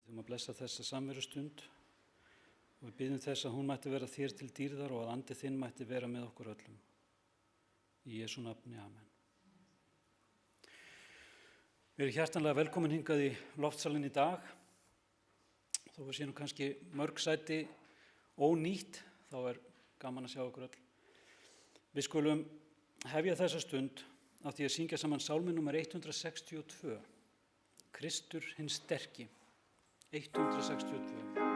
Við blessa þessa samverustund og við biðjum þess að hún mætti vera þér til dýrðar og að andi þinn mætti vera með okkur öllum. Í Jesú nafni, amen. Við erum hjartanlega velkomin hingað í Loftsalinn í dag. Þó við séum kannski mörg sæti ónýtt, þá gaman að sjá okkur öll. Við skulum hefja þessa stund af því að syngja saman sálminn númer 162. Kristur hinn sterki. 162.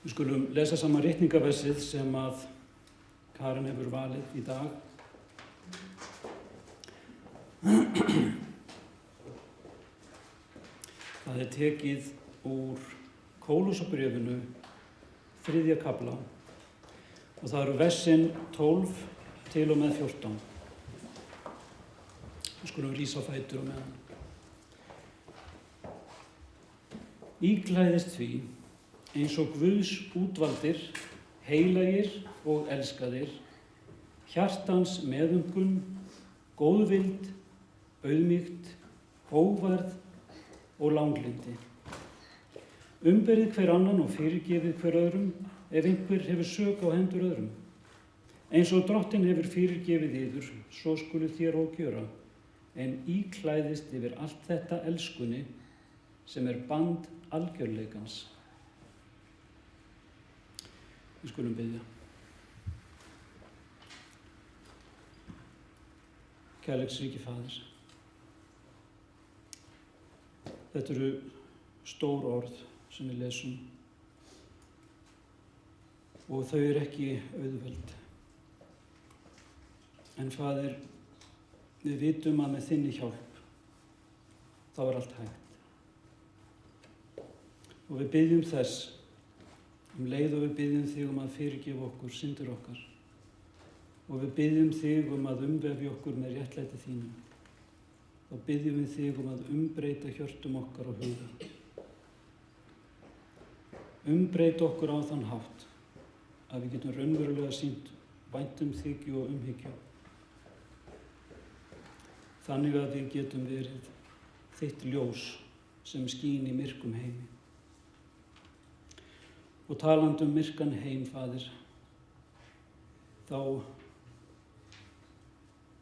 Við skulum lesa saman ritningaversið sem að Karen hefur valið í dag. Það tekið úr Kólossabréfinu 3. kafla og það eru versin 12 til og með 14. Við skulum rísa á fætur og meðan. Íklæðist því eins og Guðs útvaldir, heilagir og elskaðir, hjartans meðumgun, góðvild, auðmýkt, hógværð og langlyndi. Umberið hver annan og fyrirgefið hver öðrum ef einhver hefur sök á hendur öðrum. Eins og Drottinn hefur fyrirgefið yður, svo skuluð þér og gjöra, en íklæðist yfir allt þetta elskunni sem band algjörleikans. Við skulum biðja. Kærleiksríki Faðir, þetta eru stór orð sem við lesum og þau eru ekki auðveld. En Faðir, við vitum að með þinni hjálp þá allt hægt. Og við biðjum þess leið og við biðjum þig að fyrirgefa okkur syndir okkar og við biðjum þig að umvefja okkur með réttlæti þínu og biðjum við þig að umbreyta hjörtum okkar og huga. Umbreyta okkur á þann hátt að við getum raunverulega sýnt væntumþykju og umhyggju. Þannig að við getum verið þitt ljós sem skín í myrkum heimi. Og talandi myrkan heim, Faðir, þá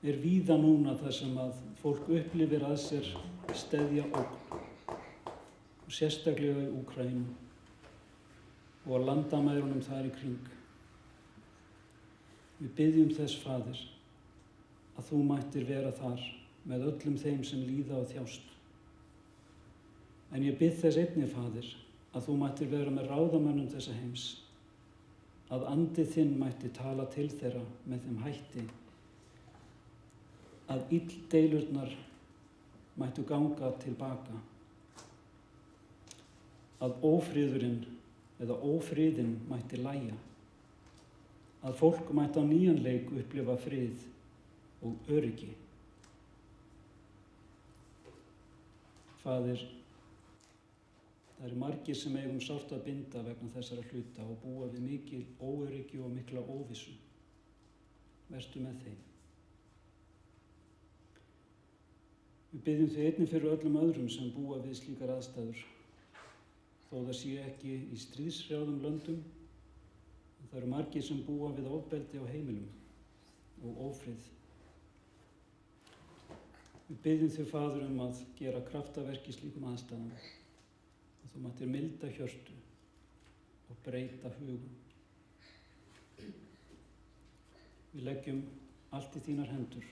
víða núna þar sem að fólk upplifir að sér steðja ógn, og sérstaklega í Úkraínu og á landamærunum þar í kring. Við biðjum þess, Faðir, að þú mættir vera þar með öllum þeim sem líða og þjást. En ég bið þess einnig, Faðir, að þú mættir vera með ráðamönnum þessa heims, að andi þinn mætti tala til þeirra með þeim hætti, að illdeilurnar mættu ganga tilbaka að ófriðurinn eða ófriðinn mætti lægja, að fólk mætti á nýjan leik upplifa frið og öryggi. Faðir, það eru margir sem eigum sárt að binda vegna þessara hluta og búa við mikil óöryggi og mikla óvissu. Vertu með þeim. Við biðjum þig einnig fyrir öllum öðrum sem búa við slíkar aðstæður, þó það sé ekki í stríðshrjáðum löndum. Það eru margir sem búa við ofbeldi á heimilum og ófrið. Við biðjum þig, Faðir, að gera kraftaverk í slíkum aðstæðum, að þú mættir milda hjörtu og breyta hugum. Við leggjum allt í þínar hendur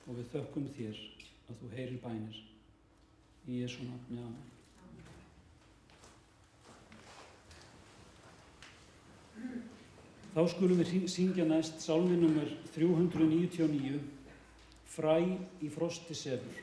og við þökkum þér að þú heyrir bænir. Í Jesú nafni, amen. Þá skulum við syngja næst sálmi númer 399, Fræ í frosti sefur.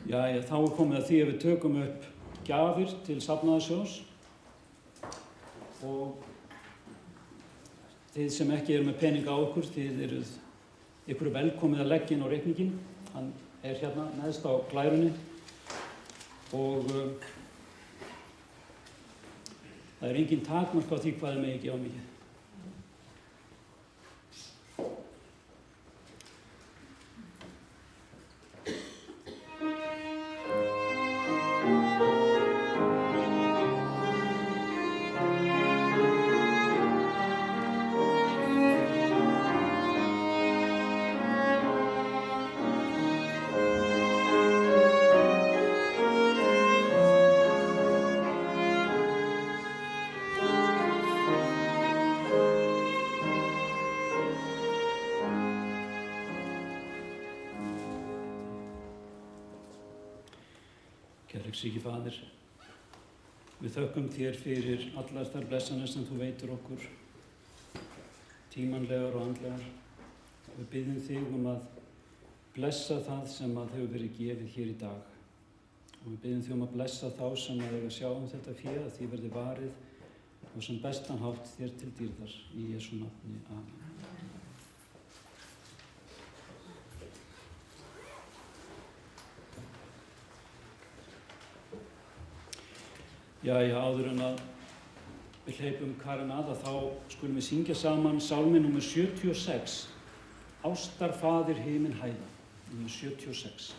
Jæja, þá er komið að því að við tökum upp gjafir til safnaðarsjóðs og þið sem ekki eru með peninga á ykkur, ykkur er velkomið að leggja inn á reikninginn. Hann er hérna neðst á glærunni og það er engin takmark á því hvað er megi gefa mikið. Kærleiksríki Faðir, við þökkum þér fyrir allar þær blessanir sem þú veitir okkur, tímanlegar og andlegar. Við biðjum þig að blessa það sem hefur verið gefið hér í dag. Og við biðjum þig að blessa þá sem eiga að sjá þetta fé, að því verði varið og sem bestan hátt þér til dýrðar. Í Jesú nafni, amen. Jæja, áður en að við hleypum Karen að þá skulum við syngja saman sálmi númer 76, Ástarfaðir himinhæða, númer 76.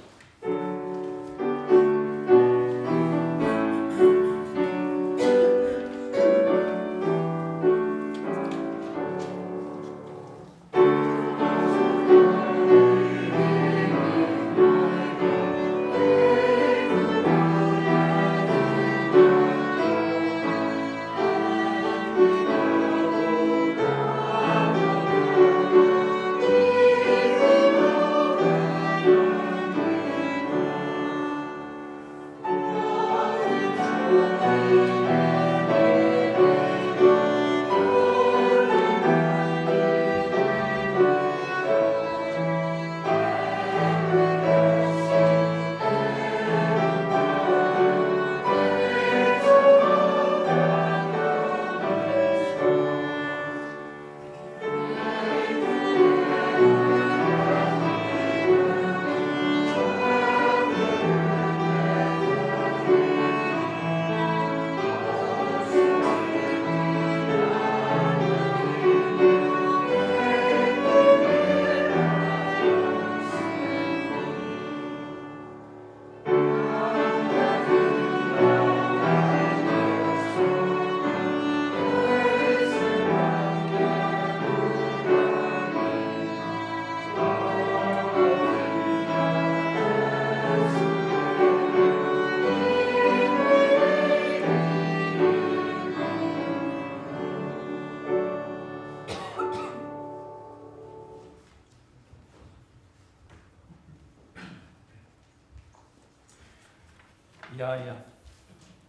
Jæja,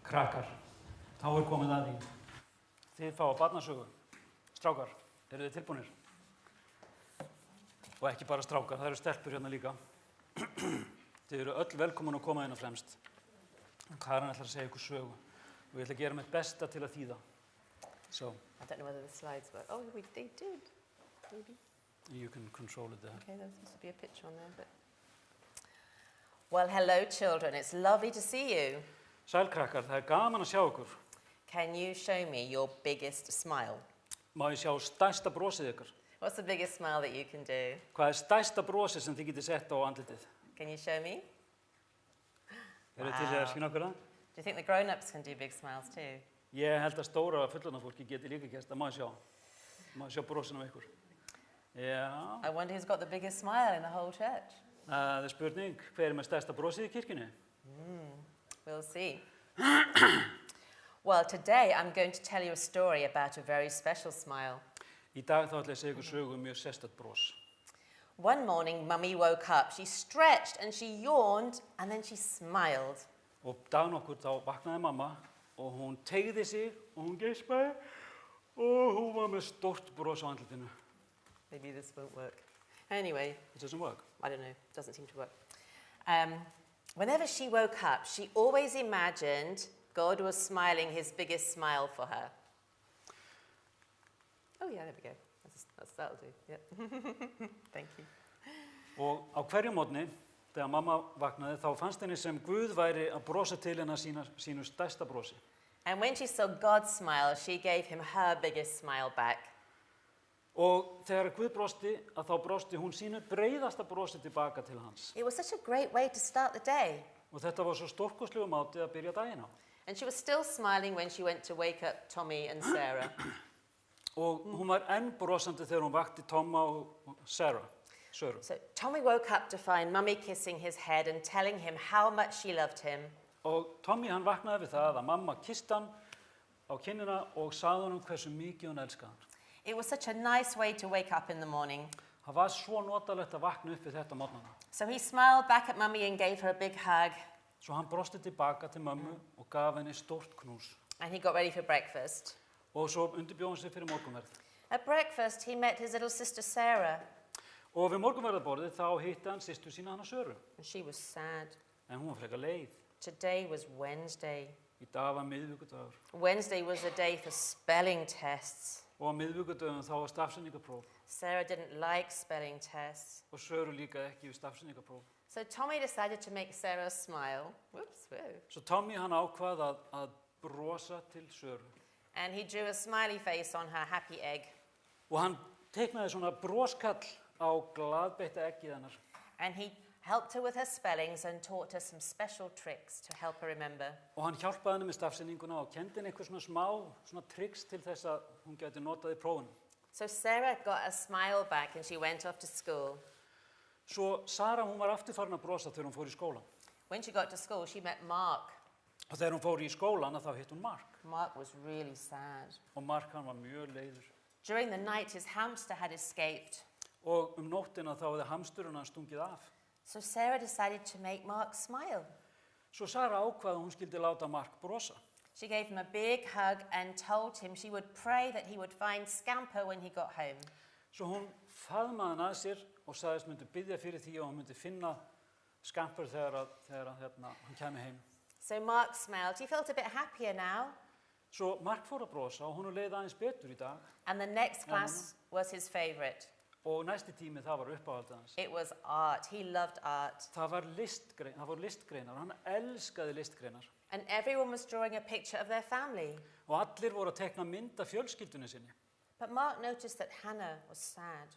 krakkar, þá komið að því. Þið fá barnasögu. Strákar, eru þið tilbúnir? Og ekki bara strákar, það eru stelpur hérna líka. Þið eru öll velkomin að koma hérna fremst. Karen ætlar að segja ykkur sögu og ég ætla að gera mitt besta til að þýða. So. I don't know whether the slides work. Oh, they did. Maybe. You can control it there. Okay, there seems to be a picture on there, but... Well, hello, children. It's lovely to see you. Sæl krakkar, það gaman að sjá ykkur. Can you show me your biggest smile? Má ég sjá stærsta brosið ykkur? What's the biggest smile that you can do? Hvað stærsta brosið sem þið getið sett á andlitið? Can you show me? Eru til að sýna okkur það? Do you think the grown-ups can do big smiles too? Ég held að stóra fullorðna fólki geti líka gert það. Má ég sjá brosin á ykkur? Já. I wonder who's got the biggest smile in the whole church. Það spurning, hver með stærsta brosið í kirkjunni? We'll see. Well, today I'm going to tell you a story about a very special smile. Í dag þá ætla ég að segja ykkur sögu mjög sérstakt bros. One morning, Mummy woke up. She stretched and she yawned and then she smiled. Og daginn okkur þá vaknaði mamma og hún teygði sig og hún geispaði og hún var með stórt bros á andlitinu. Maybe this won't work. Anyway. It doesn't work. I don't know. It doesn't seem to work. Whenever she woke up, she always imagined God was smiling his biggest smile for her. Oh yeah, there we go. That'll do. Yep. Thank you. Og á hverju morgni, þegar mamma vaknaði, þá fannst henni sem Guð væri að brosa til hennar sínu stærsta brosi. And when she saw God smile, she gave him her biggest smile back. Og þegar Guð brosti, að þá brosti hún sínu breiðasta brosi tilbaka til hans. It was such a great way to start the day. Og þetta var svo stórkostlegu máti að byrja daginn á. And she was still smiling when she went to wake up Tommy and Sarah. Og hún var enn brosandi þegar hún vakti Tomma og Söru. So Tommy woke up to find Mummy kissing his head and telling him how much she loved him. Og Tommy hann vaknaði við það að mamma kyssti hann á kinnina og sagði honum hversu mikið hún elskaði hann. It was such a nice way to wake up in the morning. Það var svo notalegt að vakna upp við þetta morgnana. So he smiled back at Mummy and gave her a big hug. Svo hann brosti tilbaka til mömmu og gaf henni stórt knús. And he got ready for breakfast. Og svo undirbjó hann sig fyrir morgunverð. At breakfast, he met his little sister Sarah. Og við morgunverðarborðið þá hitti hann systur sína hana Söru. And she was sad. En hún var frekar leið. Today was Wednesday. Í dag var miðvikudagur. Wednesday was a day for spelling tests. Og á miðvikudaginn þá var stafsetningarpróf. Sarah didn't like spelling tests. Og Söru líka ekki við stafsetningarpróf. So Tommy decided to make Sarah smile. Whoops, whoa. Svo Tommy hann ákvað að brosa til Söru. And he drew a smiley face on her happy egg. Og hann teiknaði svona broskall á glaðbeitta eggið hennar. And he helped her with her spellings and taught her some special tricks to help her remember. Og hann hjálpaði henni með stafsetninguna og kendi henni eitthvað svona tricks til þess að hún gæti notað í prófinu. So Sarah got a smile back and she went off to school. Svo Sara, hún var aftur farin að brosa þegar hún fór í skólan. When she got to school, she met Mark. Og þegar hún fór í skólan, þá hitt hún Mark. Mark was really sad. Og Mark, hann var mjög leiður. During the night, his hamster had escaped. Og nóttina þá hefði hamsturinn hann stungið af. So Sarah decided to make Mark smile. Svo Sara ákvað að hún skildi láta Mark brosa. She gave him a big hug and told him she would pray that he would find Scamper when he got home. Svo hún faðmaði hann að sér og sagðist myndi biðja fyrir því og hann myndi finna Scamper þegar hann kæmi heim. So Mark smiled. He felt a bit happier now. Svo Mark fór að brosa og hún leið aðeins betur í dag. And the next class was his favorite. Og næsti tími það var uppáhaldið hans. It was art. He loved art. Það voru listgreinar og hann elskaði listgreinar. And everyone was drawing a picture of their family. Og allir voru að teikna mynd af fjölskyldunni sinni. But Mark noticed that Hannah was sad.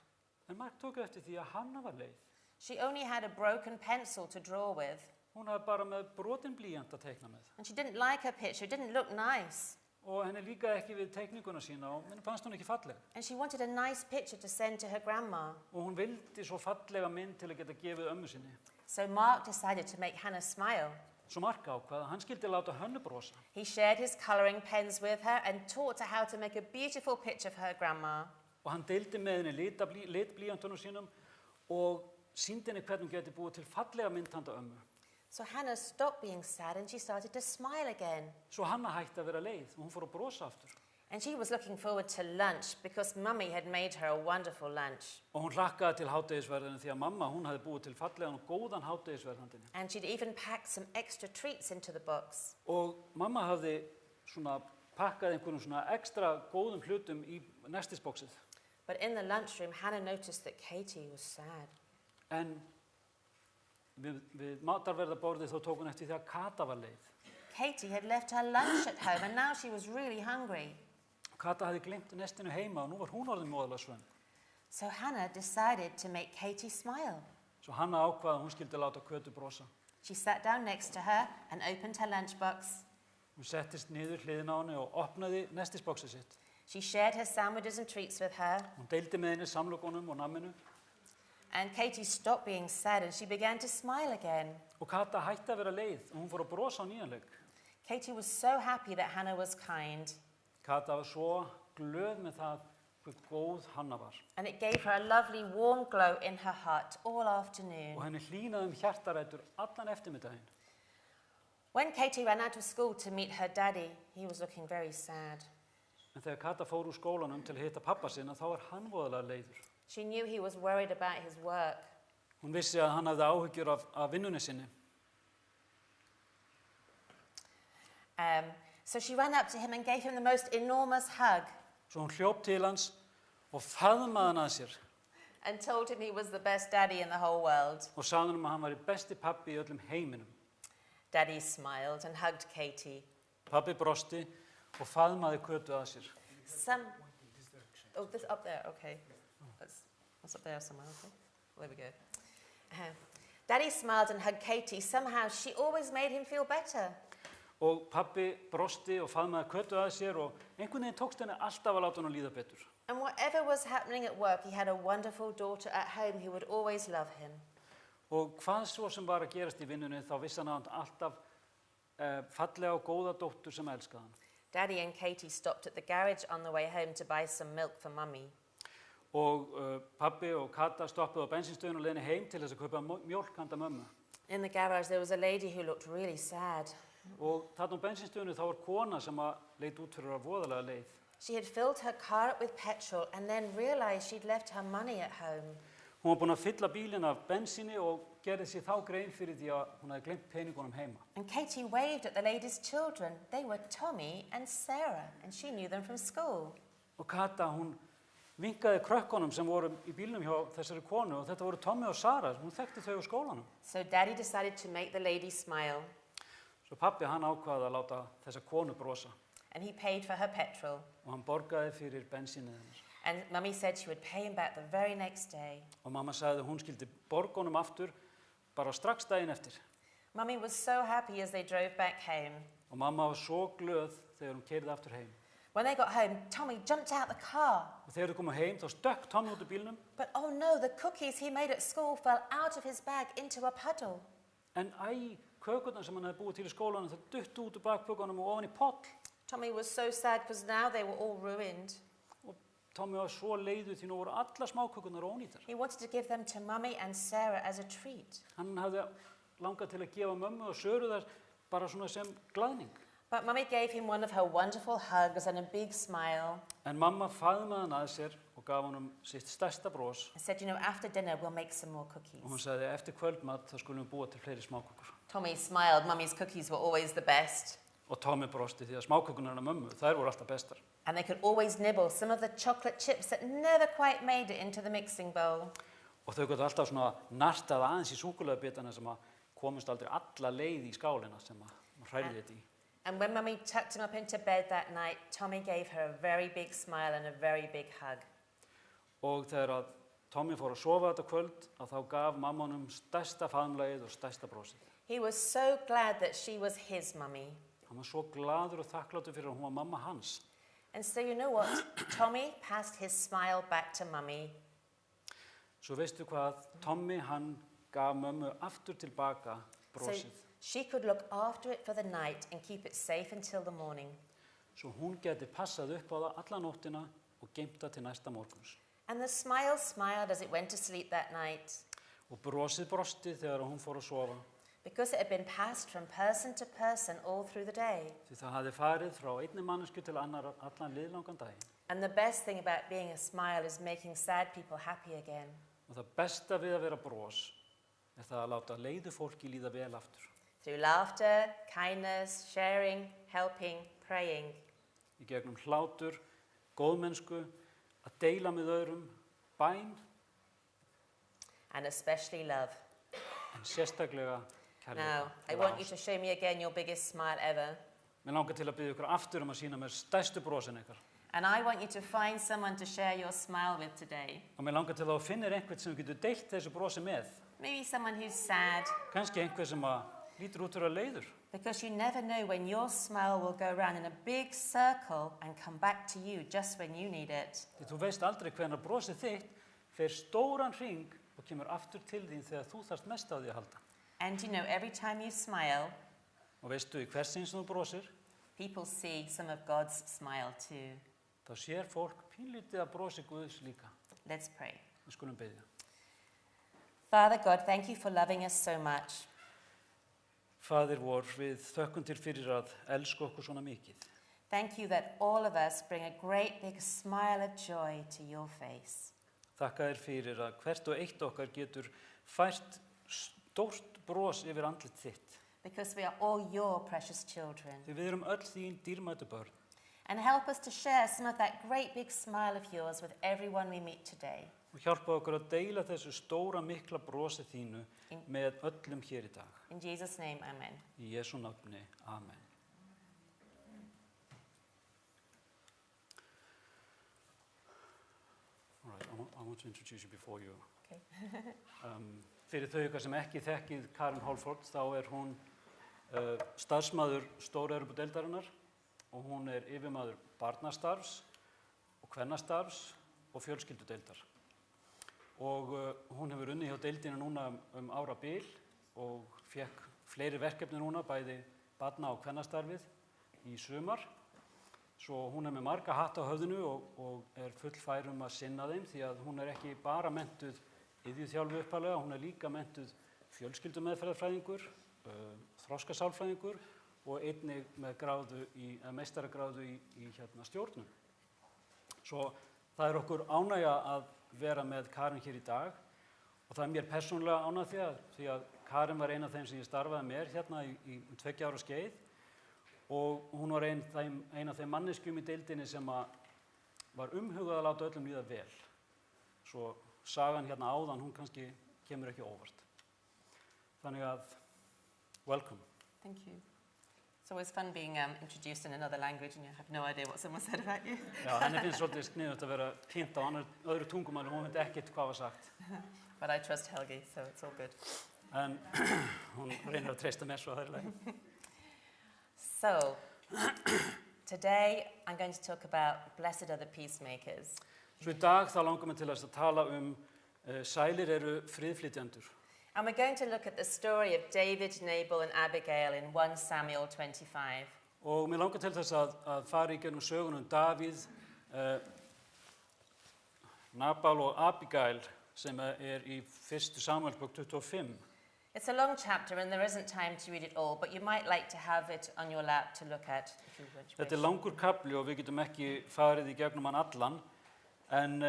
En Mark tók eftir því að Hanna var leið. She only had a broken pencil to draw with. Hún hafði bara með brotin blýant að teikna með. And she didn't like her picture. It didn't look nice. Og henni líkaði ekki við teikninguna sína og henni fannst hún ekki falleg. And she wanted a nice picture to send to her grandma. Og hún vildi svo fallega mynd til að geta gefið ömmu sinni. So Mark decided to make Hannah smile. Svo Mark ákvað að hann skildi láta Hönnu brosa. He shared his coloring pens with her and taught her how to make a beautiful picture of her grandma. Og hann deildi með henni litblýantunum sínum og sýndi henni hvernig hún geti búið til fallega mynd handa ömmu. So Hannah stopped being sad and she started to smile again. Svo Hanna hætti að vera leið og hún fór að brosa aftur. And she was looking forward to lunch because Mummy had made her a wonderful lunch. Og hún hlakkaði til hádegisverðinu því að mamma, hún hafði búið til fallegan og góðan hádegisverð handinni. And she'd even packed some extra treats into the box. Og mamma hafði svona pakkað einhverjum svona ekstra góðum hlutum í nestisboxið. But in the lunchroom, Hannah noticed that Katie was sad. En við matarverðarborðið þá tók hún eftir því að Kata var leið. Katie had left her lunch at home and now she was really hungry. Kata hafði gleymt nestinu heima og nú var hún orðin móðalega svöng. So Hannah decided to make Katie smile. Svo Hanna ákvað að hún skildi láta Kötu brosa. She sat down next to her and opened her lunchbox. Hún settist niður hliðin á henni og opnaði nestisboxið sitt. She shared her sandwiches and treats with her. Hún deildi með henni samlokunum og namminu. And Katie stopped being sad and she began to smile again. Og Kata hætti að vera leið og hún fór að brosa á nýjan leik. Katie was so happy that Hannah was kind. Kata var svo glöð með það hver góð Hanna var. And it gave her a lovely warm glow in her heart all afternoon. Og henni hlýnaði hjartarætur allan eftirmiddaginn. When Katie ran out of school to meet her daddy, he was looking very sad. En þegar Kata fór úr skólanum til að hitta pappa sinna, þá var hann voðalega leiður. She knew he was worried about his work. Hún vissi að hann hafði áhyggjur af vinnunni sinni. So she ran up to him and gave him the most enormous hug. Svo hún hljóp til hans og faðmaði hann að sér. And told him he was the best daddy in the whole world. Og sagði hann að hann var besti pabbi í öllum heiminum. Daddy smiled and hugged Katie. Pabbi brosti og faðmaði Kötu að sér. Oh, this up there, okay. That's up there somewhere, okay. There we go. Daddy smiled and hugged Katie. Somehow she always made him feel better. Og pabbi brosti og faðmaði Kötu að sér og einhvern veginn tókst henni alltaf að láta hann líða betur. And whatever was happening at work, he had a wonderful daughter at home who would always love him. Og hvað svo sem var að gerast í vinnunni, þá vissi hann að hann alltaf fallega og góða dóttur sem elskaði hann. Daddy and Katie stopped at the garage on the way home to buy some milk for Mummy. Og pabbi og Kata stoppuðu á bensínstöðinni og leiðinni heim til þess að kaupa mjólk handa mömmu. In the garage there was a lady who looked really sad. Og þarna á bensínstöðinni þá var kona sem leit út fyrir að voðalega leið. She had filled her car up with petrol and then realized she'd left her money at home. Hún var búin að fylla bílinn af bensíni og gerði sér þá grein fyrir því að hún hafði gleymt peningunum heima. And Katie waved at the lady's children. They were Tommy and Sarah, and she knew them from school. Og Kata, hún vinkaði krökkunum sem voru í bílnum hjá þessari konu og þetta voru Tommy og Sara, hún þekkti þau á skólanum. So Daddy decided to make the lady smile. Svo pabbi hann ákvað að láta þessa konu brosa And he paid for her petrol. og hann borgaði fyrir bensínið hennar. And Mummy said she would pay him back the very next day. Og mamma sagði að hún skildi borga honum aftur bara strax daginn eftir. Mummy was so happy as they drove back home. Og mamma var svo glöð þegar hún keyrði aftur heim. When they got home, Tommy jumped out the car. Og þegar þau komu heim þá stökk Tommy út úr bílnum. But oh no, the cookies he made at school fell out of his bag into a puddle. En kökurnar sem hann hefði búið til í skólanum það duttu út úr bakpökunum og ofan í poll. Tommy was so sad because now they were all ruined. Og Tommy var svo leiður því nú voru allar smákökurnar ónýtar. He wanted to give them to Mummy and Sarah as a treat. Hann hafði langað til að gefa mömmu og Söru þær bara svona sem glaðning. But Mummy gave him one of her wonderful hugs and a big smile. En mamma faðmaði hann að sér og gaf honum sitt stærsta bros. And said, you know, after dinner we'll make some more cookies. Og hún sagði eftir kvöldmat þá skulum við búa til fleiri smákökur. Tommy smiled. Mummy's cookies were always the best. Og Tommy brosti því að smákökurnar hennar mömmu, þær voru alltaf bestar. And they could always nibble some of the chocolate chips that never quite made it into the mixing bowl. Og þau gátu alltaf svona nartað aðeins í súkkulaðibitana sem að komust aldrei alla leið í skálina sem að hrærði þetta í. And when Mummy tucked him up into bed that night, Tommy gave her a very big smile and a very big hug. Og þegar að Tommy fór að sofa þetta kvöld, að þá gaf mamma honum stærsta faðmlagið og stærsta brosið. He was so glad that she was his mummy. Hann var svo glaður og þakklátur fyrir að hún var mamma hans. And so you know what? Tommy passed his smile back to Mummy. Svo veistu hvað, Tommy hann gaf mömmu aftur tilbaka So brosið. she could look after it for the night and keep it safe until the morning. Svo hún geti passað upp á það alla nóttina og geymt það til næsta morguns. And the smile smiled as it went to sleep that night. Og brosið brosti þegar hún fór að sofa. Because it had been passed from person to person all through the day. Því það hafði farið frá einni mannesku til annar allan liðlangan daginn. And the best thing about being a smile is making sad people happy again. Og það besta við að vera bros það að láta leiðu fólki líða vel aftur. Through laughter, kindness, sharing, helping, praying. Í gegnum hlátur, góðmennsku, að deila með öðrum, bæn, And especially love. en sérstaklega Now, kærleika. I want you to show me again your biggest smile ever. Mér langar til að biðja ykkur aftur að sýna mér stærstu brosin ykkar. And I want you to find someone to share your smile with today. Og mér langar til að þú finnir einhvern sem getur deilt þessu brosi með. Maybe someone who's sad, Kannski einhver sem að lítur út fyrir að leiður. because you never know when your smile will go around in a big circle and come back to you just when you need it. Því þú veist aldrei hvenær brosið þitt fer stóran hring og kemur aftur til þín þegar þú þarft mest á því að halda. And you know, every time you smile, Og veistu, í hvers sinn sem þú brosir, people see some of God's smile too. þá sér fólk pínlítið að brosi Guðs líka. Let's pray. Við skulum biðja. Father God, thank you for loving us so much. Faðir vor, við þökkum til fyrir að elska okkur svona mikið. Thank you that all of us bring a great big smile of joy to your face. Þakka þér fyrir að hvert og eitt okkar getur fært stórt bros yfir andlit þitt. Because we are all your precious children. Því við erum öll þín dýrmætu börn. And help us to share some of that great big smile of yours with everyone we meet today. Og hjálpa okkur að deila þessu stóra mikla brosi þínu með öllum hér í dag. In Jesus' name, amen. Í Jesú nafni, amen. All right, I want to introduce you before you. Okay. Fyrir þau ykkar sem ekki þekkið Karen Holford, þá hún starfsmaður Stór-Evrópudeildarinnar og hún yfirmaður barnastarfs og kvennastarfs og fjölskyldudeildar. Og hún hefur unnið hjá deildina núna árabil og fékk fleiri verkefni núna, bæði barna- og kvennastarfið í sumar. Svo hún með marga hatta á höfðinu og fullfær að sinna þeim því að hún ekki bara menntuð iðjuþjálfi upphaflega, hún líka menntuð fjölskyldumeðferðarfræðingur, þroskasálfræðingur og einnig með meistaragráðu í stjórnun. Svo það okkur ánægja að vera með Karen hér í dag og það mér persónulega ánægja því að Karen var ein af þeim sem ég starfaði með hérna í 2 ára skeið og hún var ein af þeim manneskjum í deildinni sem var umhugað að láta öllum líða vel. Svo sagan hérna áðan, hún kannski kemur ekki óvart. Þannig að, welcome. Thank you. It's always fun being introduced in another language and you have no idea what someone said about you. Já, henni finnst svolítið sniðugt að vera kynnt á öðru tungumáli og hún veit ekkert hvað var sagt. But I trust Helgi, so it's all good. En hún reynir að treysta mér svo það er leið. So, today I'm going to talk about blessed are the peacemakers. Svo í dag þá langar mig til að tala sælir eru friðflytjendur. And we're going to look at the story of David, Nabal and Abigail in 1 Samuel 25. Og mér langar til þess að fara í gegnum sögunum Davíð, Nabal og Abigail sem í 1. Samuelsbók 25. It's a long chapter and there isn't time to read it all, but you might like to have it on your lap to look at if you wish. Þetta langur kafli og við getum ekki farið í gegnum hann allan, en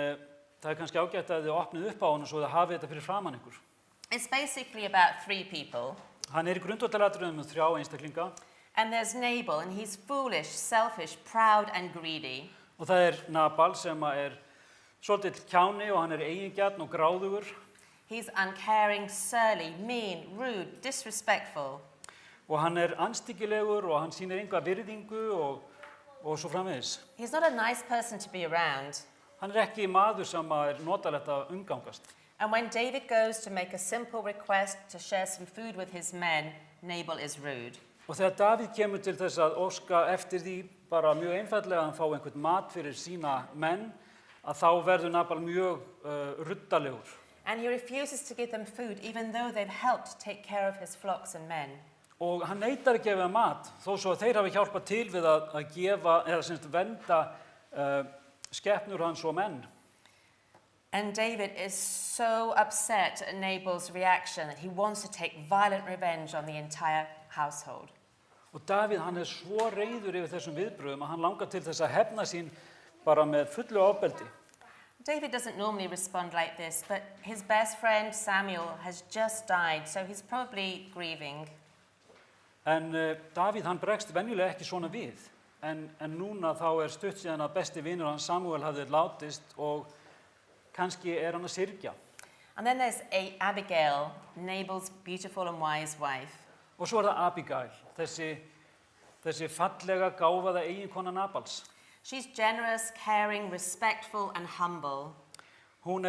það kannski ágætt að þið opnið upp á hann og svo þið hafið þetta fyrir framan ykkur. It's basically about 3 people. Hann í grundvallaratriðum 3 einstaklinga. And there's Nabal, and he's foolish, selfish, proud and greedy. Og það Nabal sem svolítið kjáni og hann eigingjarn og gráðugur. He's uncaring, surly, mean, rude, disrespectful. Og hann anstíkilegur og hann sýnir enga virðingu og svo framvegis. He's not a nice person to be around. Hann ekki maður sem notalegt að umgangast. And when David goes to make a simple request to share some food with his men, Nabal is rude. Og þegar Davíð kemur til þess að óska eftir því bara mjög einfaldlega að hann fá einhvern mat fyrir sína menn, að þá verður Nabal mjög ruddalegur. And he refuses to give them food even though they've helped take care of his flocks and men. Og hann neitar að gefa mat, þó svo að þeir hafi hjálpað til við að gefa, eða vernda skepnur hans og menn. And David is so upset at Nabal's reaction that he wants to take violent revenge on the entire household. Og Davíð hann svo reiður yfir þessum viðbrögðum að hann langar til þess að hefna sín bara með fullu ofbeldi. David doesn't normally respond like this, but his best friend Samuel has just died, so he's probably grieving. En Davíð hann bregst venjulega ekki svona við, en núna þá stutt síðan að besti vinur hans Samuel hafði látist og kannski hann að syrgja. And then there's Abigail, Nabal's beautiful and wise wife. Og svo það Abigail, þessi fallega gáfaða eiginkona Nabals. She's generous, caring, respectful and humble. Hún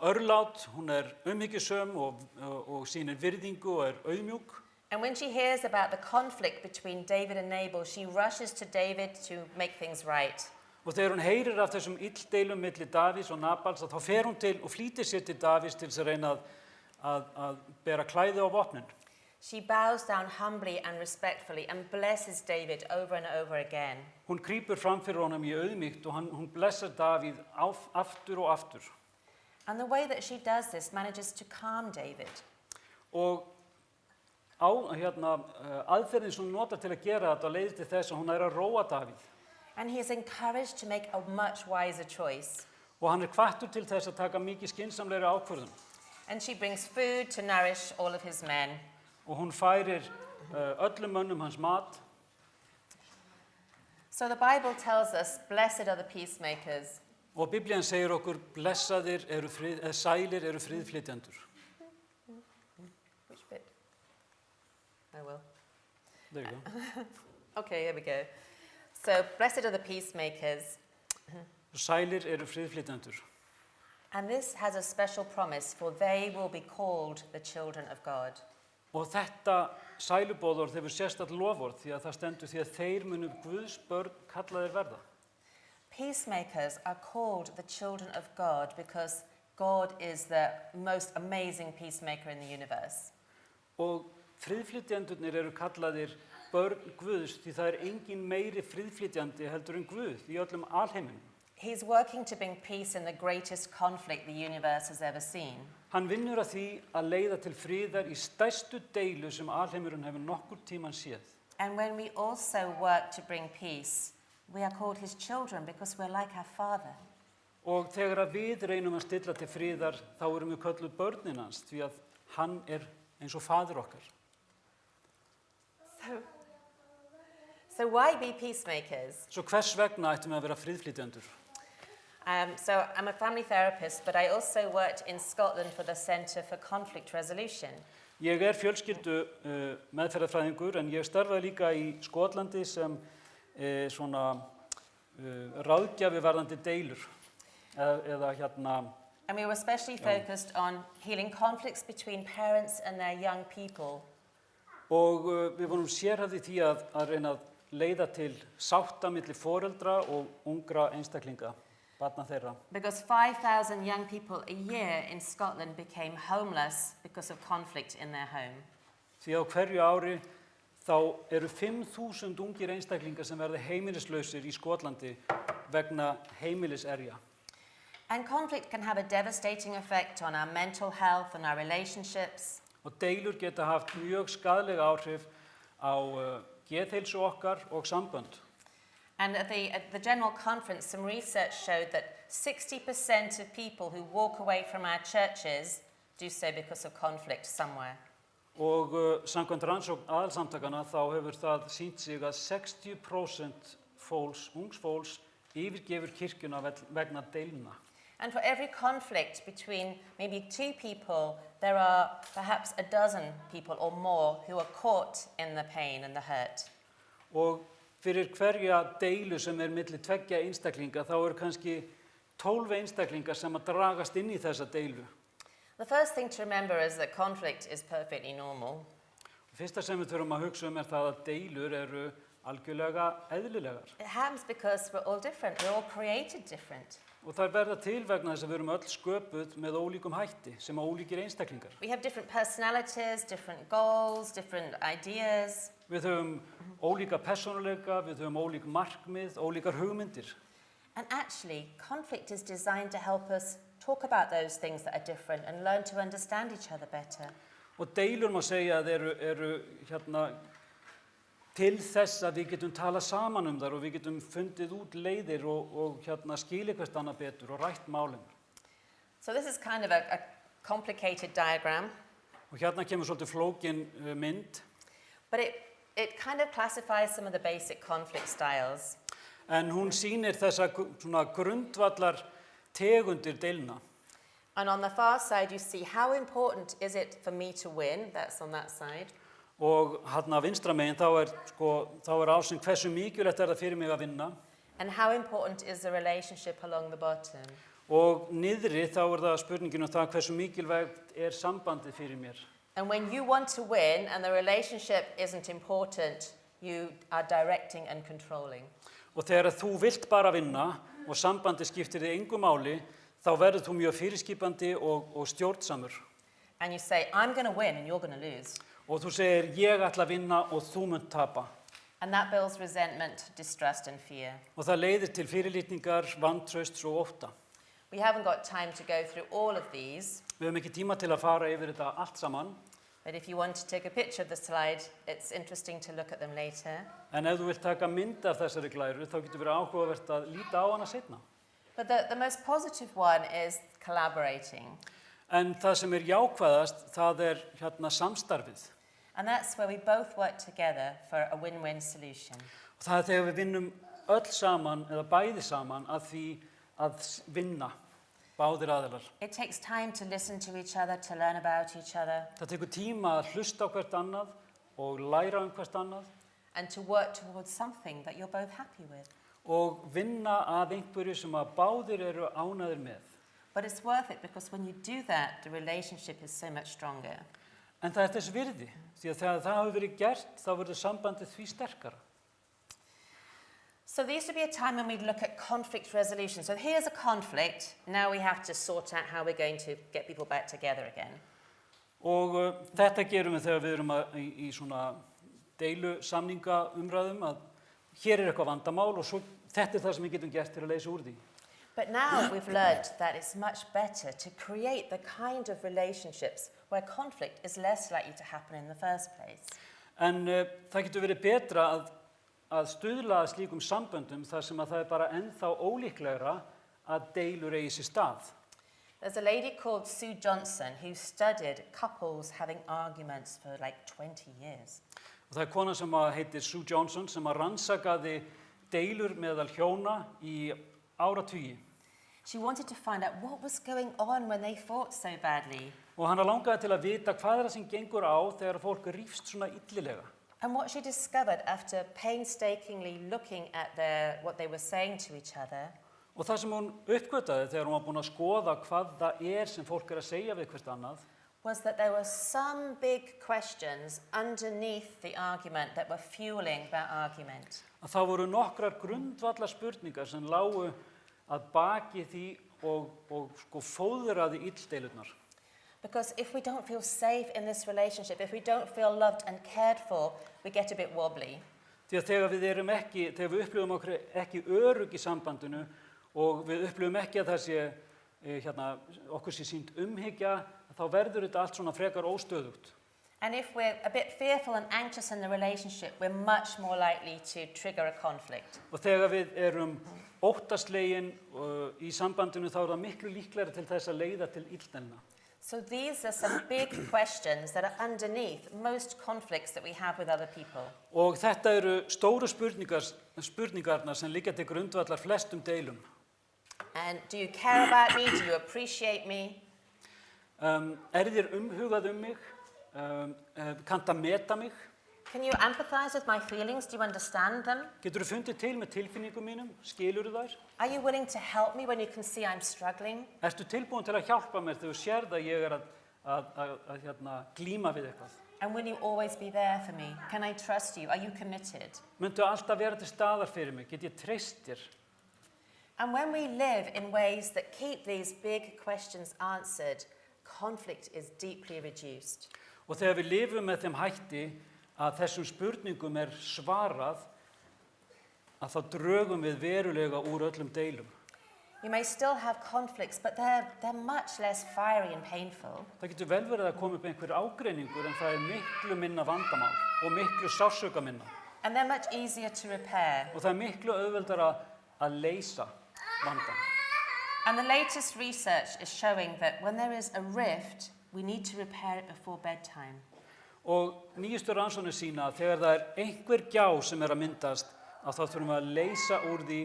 örlát, hún umhyggjusöm og sýnir virðingu og auðmjúk. And when she hears about the conflict between David and Nabal, she rushes to David to make things right. Og þegar hún heyrir af þessum illdeilum milli Davíðs og Nabals, þá fer hún til og flýtir sér til Davíðs til að reyna að bera klæði á vopnin. She bows down humbly and respectfully and blesses David over and over again. Hún krýpur fram fyrir honum í auðmýkt og hún blessar Davíð aftur og aftur. And the way that she does this manages to calm David. Og aðferðin sem hún notar til að gera þetta leiðir til þess að hún að róa Davíð. And he is encouraged to make a much wiser choice. Og hann hvattur til þess að taka mikið skynsamlegri ákvörðun. And she brings food to nourish all of his men. Og hún færir öllum mönnum hans mat. So the Bible tells us, blessed are the peacemakers. Og Biblían segir okkur, sælir eru friðflytjendur. Which bit? I will. There you go. Okay, here we go. So, blessed are the peacemakers. Sælir eru friðflytjendur. And this has a special promise, for they will be called the children of God. Og þetta sæluboðorð hefur sérstakt loforð því að það stendur því að þeir munu Guðs börn kallaðir verða. Peacemakers are called the children of God because God is the most amazing peacemaker in the universe. Og friðflytjendurnir eru kallaðir börn Guðs því það engin meiri friðflytjandi heldur en Guð í öllum alheiminum. He's working to bring peace in the greatest conflict the universe has ever seen. Hann vinnur að því að leiða til friðar í stærstu deilu sem alheimurinn hefur nokkur tíman séð. And when we also work to bring peace, we are called his children because we're like our father. Og þegar við reynum að stilla til friðar, þá erum við kölluð börnin hans því að hann eins og faðir okkar. So why be peacemakers? Svo hvers vegna ættum við að vera friðflytjendur? So I'm a family therapist, but I also worked in Scotland for the Centre for Conflict Resolution. Ég fjölskyldu meðferðarfræðingur en ég starfaði líka í Skotlandi sem svona ráðgjafi varðandi deilur eða And we were especially focused on healing conflicts between parents and their young people. Og við vorum sérhæfð í því að reyna að leiða til sátta milli foreldra og ungra einstaklinga, barna þeirra. Because 5,000 young people a year in Scotland became homeless because of conflict in their home. Því á hverju ári þá eru 5.000 ungir einstaklingar sem verða heimilislausir í Skotlandi vegna heimiliserja. And conflict can have a devastating effect on our mental health and our relationships. Og deilur geta haft mjög skaðleg áhrif á geðheilsu okkar og sambönd. And at the General Conference, some research showed that 60% of people who walk away from our churches do so because of conflict somewhere. Og samkvæmt rannsókn aðalsamtakana þá hefur það sýnt sig að 60% ungs fólks yfirgefur kirkjuna vegna deilna. And for every conflict between maybe two people, there are perhaps a dozen people or more who are caught in the pain and the hurt. Og fyrir hverja deilu sem milli tveggja einstaklinga þá kannski 12 einstaklingar sem að dragast inn í þessa deilu. The first thing to remember is that conflict is perfectly normal. Fyrsta sem við þurfum að hugsa er það að deilur eru algjörlega eðlilegar. It happens because we're all different. We're all created different. Og þær verða til vegna þess að við erum öll sköpuð með ólíkum hætti sem ólíkir einstaklingar. We have different personalities, different goals, different ideas. Við höfum ólíka persónuleika, við höfum ólík markmið, ólíkar hugmyndir. And actually, conflict is designed to help us talk about those things that are different and learn to understand each other better. Og deilur má segja að eru til þess að við getum talað saman þar og við getum fundið út leiðir og skilið hvert annað betur og rætt málin. So this is kind of a complicated diagram. Og kemur svolítið flókin mynd. But it kind of classifies some of the basic conflict styles. En hún sýnir þessa svona grundvallar tegundir deilna. And on the far side you see how important is it for me to win, that's on that side. Og vinstra megin þá ásinn hversu mikilvægt það fyrir mig að vinna. And how important is the relationship along the bottom? Og niðri þá það spurningin það hversu mikilvægt sambandið fyrir mér. And when you want to win and the relationship isn't important, you are directing and controlling. Og þegar þú vilt bara vinna og sambandið skiptir þig engu máli, þá verður þú mjög fyrirskipandi og stjórnsamur. And you say, I'm going to win and you're going to lose. Og þú segir, ég ætla að vinna og þú munt tapa. And that builds resentment, distrust and fear. Og það leiðir til fyrirlitningar, vantrausts og ótta. We haven't got time to go through all of these. Við höfum ekki tíma til að fara yfir þetta allt saman. But if you want to take a picture of the slide, it's interesting to look at them later. En ef þú vilt taka mynd af þessari glæru, þá getur verið áhugavert að líta á hana seinna. But the most positive one is collaborating. En það sem jákvæðast, það samstarfið. And that's where we both work together for a win-win solution. Og það þegar við vinnum öll saman eða bæði saman að því að vinna, báðir aðilar. It takes time to listen to each other, to learn about each other. Það tekur tíma að hlusta á hvert annað og læra hvert annað. And to work towards something that you're both happy with. Og vinna að einhverju sem að báðir eru ánægðir með. But it's worth it because when you do that, the relationship is so much stronger. En það þess virði, því að þegar það hefur verið gert, þá verður sambandið því sterkara. So there used to be a time when we'd look at conflict resolution. So here's a conflict, now we have to sort out how we're going to get people back together again. Og þetta gerum við þegar við erum í svona deilu samningaumræðum að hér eitthvað vandamál og svo þetta það sem við getum gert til að leysa úr því. But now we've learned that it's much better to create the kind of relationships where conflict is less likely to happen in the first place. En það getur verið betra að stuðla að slíkum samböndum þar sem að það bara ennþá ólíklegra að deilur eigi sér stað. There's a lady called Sue Johnson who studied couples having arguments for like 20 years. Og það kona sem heitir Sue Johnson sem rannsakaði deilur meðal hjóna í áratugi. She wanted to find out what was going on when they fought so badly. Og hana langaði til að vita hvað það sem gengur á þegar fólk rífst svona illilega. And what she discovered after painstakingly looking at what they were saying to each other Og það sem hún uppgötaði þegar hún var búin að skoða hvað það sem fólk að segja við hvert annað was that there were some big questions underneath the argument that were fueling that argument. Að það voru nokkrar grundvallar spurningar sem lágu að baki því og sko fóðraði illdeilurnar. Because if we don't feel safe in this relationship, if we don't feel loved and cared for, we get a bit wobbly. Því að þegar við upplifum okkur ekki örugg í sambandinu og við upplifum ekki að það sé okkur sé sýnd umhyggja, þá verður þetta allt svona frekar óstöðugt. And if we're a bit fearful and anxious in the relationship, we're much more likely to trigger a conflict. Og þegar við erum óttaslegin í sambandinu þá það miklu líklegri til þess að leiða til illdeilna. So these are some big questions that are underneath most conflicts that we have with other people. Og þetta eru stóru spurningarnar sem liggja til grundvallar flestum deilum. And do you care about me? Do you appreciate me? Þér umhugað mig? Kanntu að meta mig? Can you empathize with my feelings? Do you understand them? Geturðu fundið til með tilfinningum mínum? Skilurðu þær? Are you willing to help me when you can see I'm struggling? Ertu tilbúin til að hjálpa mér þegar þú sérð að ég að glíma við eitthvað? And will you always be there for me? Can I trust you? Are you committed? Muntu alltaf vera til staðar fyrir mig? Get ég treyst þér? And when we live in ways that keep these big questions answered, conflict is deeply reduced. Og þegar við lifum með þeim hætti að þessum spurningum svarað, að þá drögum við verulega úr öllum deilum. You may still have conflicts, but they're much less fiery and painful. Það getur vel verið að koma upp einhver ágreiningur en það miklu minna vandamál og miklu sársauka minna. And they're much easier to repair. Og það miklu auðveldara að leysa vandan. And the latest research is showing that when there is a rift, we need to repair it before bedtime. Og nýjustu rannsóknir sýna að þegar það einhver gjá sem að myndast, að þá þurfum við að leysa úr því